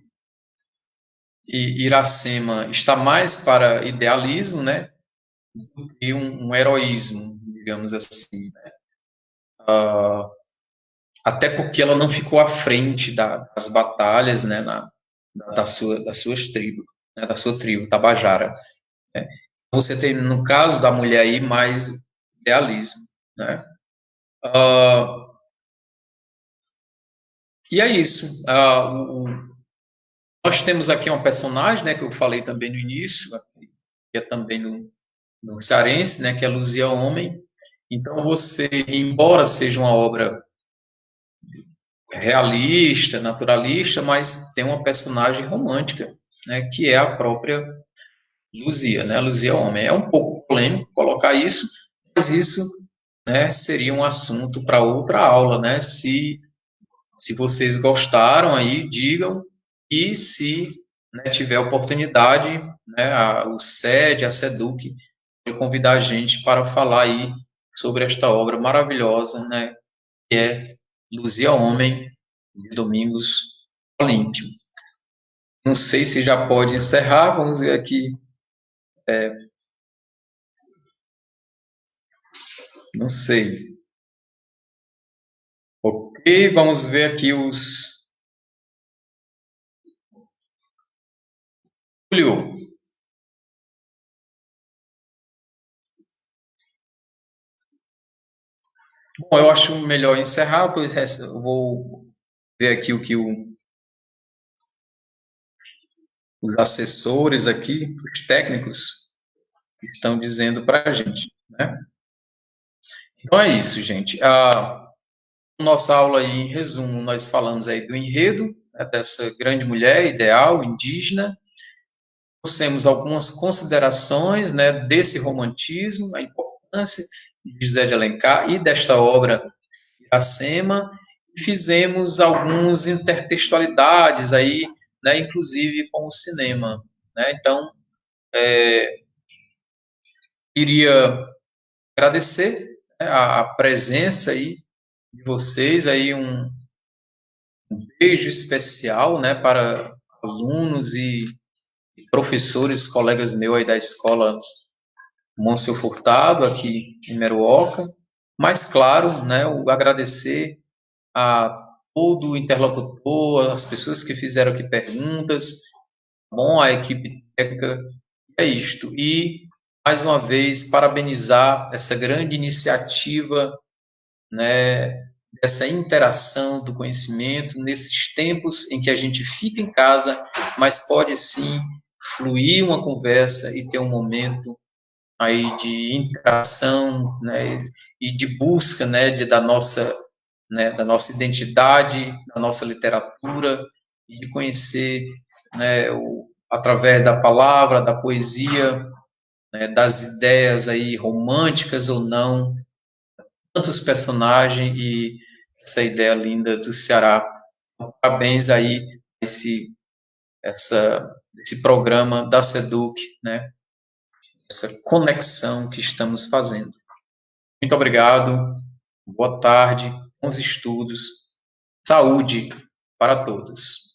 Iracema está mais para idealismo, né, do que um heroísmo, digamos assim. Né? Até porque ela não ficou à frente das batalhas, né, das suas tribos, né, da sua tribo, Tabajara. Né? Você tem, no caso da mulher aí, mais idealismo. Né? E é isso. Nós temos aqui uma personagem, né, que eu falei também no início, que é também no cearense, né, que é Luzia Homem. Então, você, embora seja uma obra realista, naturalista, mas tem uma personagem romântica, né, que é a própria Luzia, né, Luzia Homem. É um pouco polêmico colocar isso, mas isso, né, seria um assunto para outra aula, né? Se vocês gostaram aí, digam, e se, né, tiver oportunidade, né, o SED, a SEDUC, pode convidar a gente para falar aí sobre esta obra maravilhosa, né, que é Luzia Homem, de Domingos Olímpio. Não sei se já pode encerrar, vamos ver aqui. Não sei. Ok, vamos ver aqui os. Julio. Bom, eu acho melhor encerrar, pois eu vou ver aqui o que os assessores aqui, os técnicos, estão dizendo para a gente, né? Então é isso, gente. A nossa aula aí, em resumo, nós falamos aí do enredo, né, dessa grande mulher ideal, indígena, trouxemos algumas considerações, né, desse romantismo, a importância de José de Alencar e desta obra Iracema, e fizemos algumas intertextualidades aí, né, inclusive com o cinema, né? Então, queria agradecer, né, a presença aí de vocês, aí um beijo especial, né, para alunos e professores, colegas meus aí da escola Monsenhor Furtado, aqui em Meruoca. Mas, claro, né, o agradecer a todo o interlocutor, as pessoas que fizeram aqui perguntas, bom, a equipe técnica, é isto. E, mais uma vez, parabenizar essa grande iniciativa, né, dessa interação do conhecimento nesses tempos em que a gente fica em casa, mas pode sim fluir uma conversa e ter um momento aí de interação, né, e de busca, né, da nossa identidade, da nossa literatura, e de conhecer, né, através da palavra, da poesia, né, das ideias aí românticas ou não, tantos personagens e essa ideia linda do Ceará. Então, parabéns aí esse programa da SEDUC, né, essa conexão que estamos fazendo. Muito obrigado, boa tarde, bons estudos, saúde para todos.